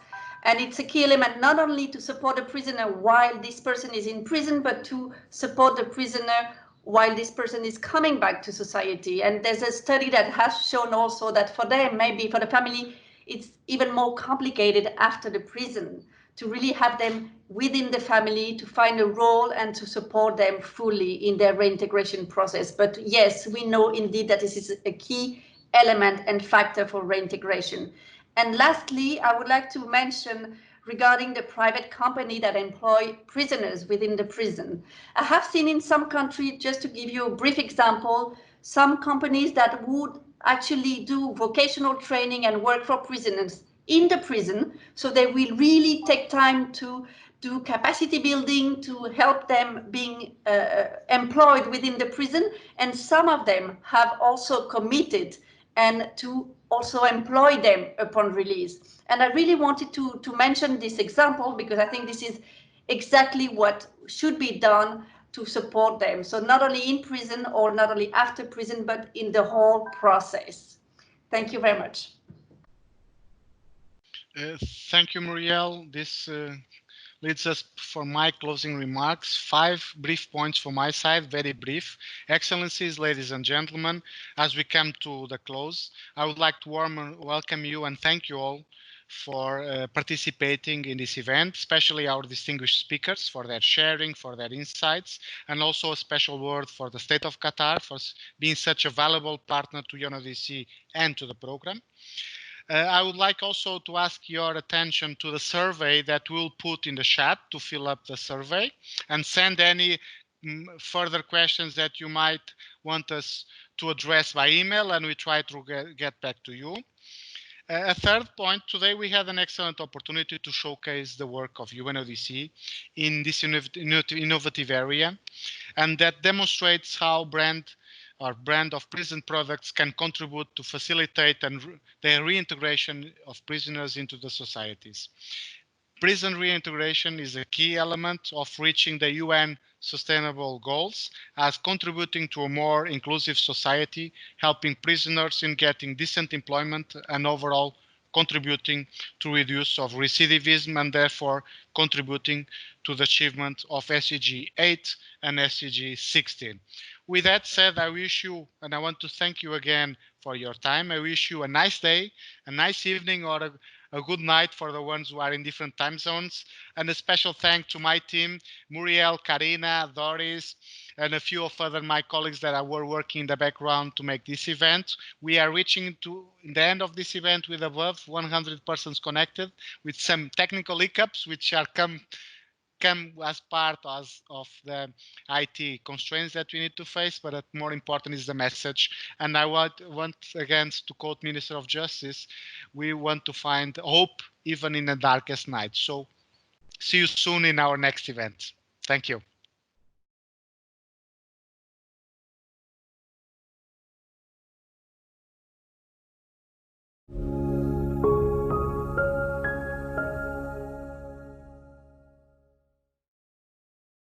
And it's a key element not only to support the prisoner while this person is in prison, but to support the prisoner while this person is coming back to society. And there's a study that has shown also that for them, maybe for the family, it's even more complicated after the prison, to really have them within the family, to find a role and to support them fully in their reintegration process. But yes, we know indeed that this is a key element and factor for reintegration. And lastly, I would like to mention regarding the private company that employ prisoners within the prison. I have seen in some countries, just to give you a brief example, some companies that would actually do vocational training and work for prisoners in the prison. So they will really take time to do capacity building to help them being employed within the prison. And some of them have also committed and to also employ them upon release. And I really wanted to mention this example because I think this is exactly what should be done to support them. So not only in prison or not only after prison, but in the whole process. Thank you very much. Thank you, Muriel. This leads us for my closing remarks. 5 brief points from my side, very brief. Excellencies, ladies and gentlemen, as we come to the close, I would like to warmly welcome you and thank you all for participating in this event, especially our distinguished speakers for their sharing, for their insights, and also a special word for the State of Qatar for being such a valuable partner to UNODC and to the program. I would like also to ask your attention to the survey that we'll put in the chat to fill up the survey and send any further questions that you might want us to address by email, and we try to get back to you. A third point, today we had an excellent opportunity to showcase the work of UNODC in this innovative area, and that demonstrates how brand of prison products can contribute to facilitate the reintegration of prisoners into the societies. Prison reintegration is a key element of reaching the UN sustainable goals, as contributing to a more inclusive society, helping prisoners in getting decent employment, and overall contributing to reduce of recidivism and therefore contributing to the achievement of SDG 8 and SDG 16. With that said, I wish you, and I want to thank you again for your time. I wish you a nice day, a nice evening, or a good night for the ones who are in different time zones. And a special thanks to my team, Muriel, Karina, Doris, and a few of other my colleagues that were working in the background to make this event. We are reaching to the end of this event with above 100 persons connected, with some technical hiccups which are come as part of the IT constraints that we need to face, but more important is the message. And I want again to quote Minister of Justice, we want to find hope even in the darkest night. So see you soon in our next event. Thank you.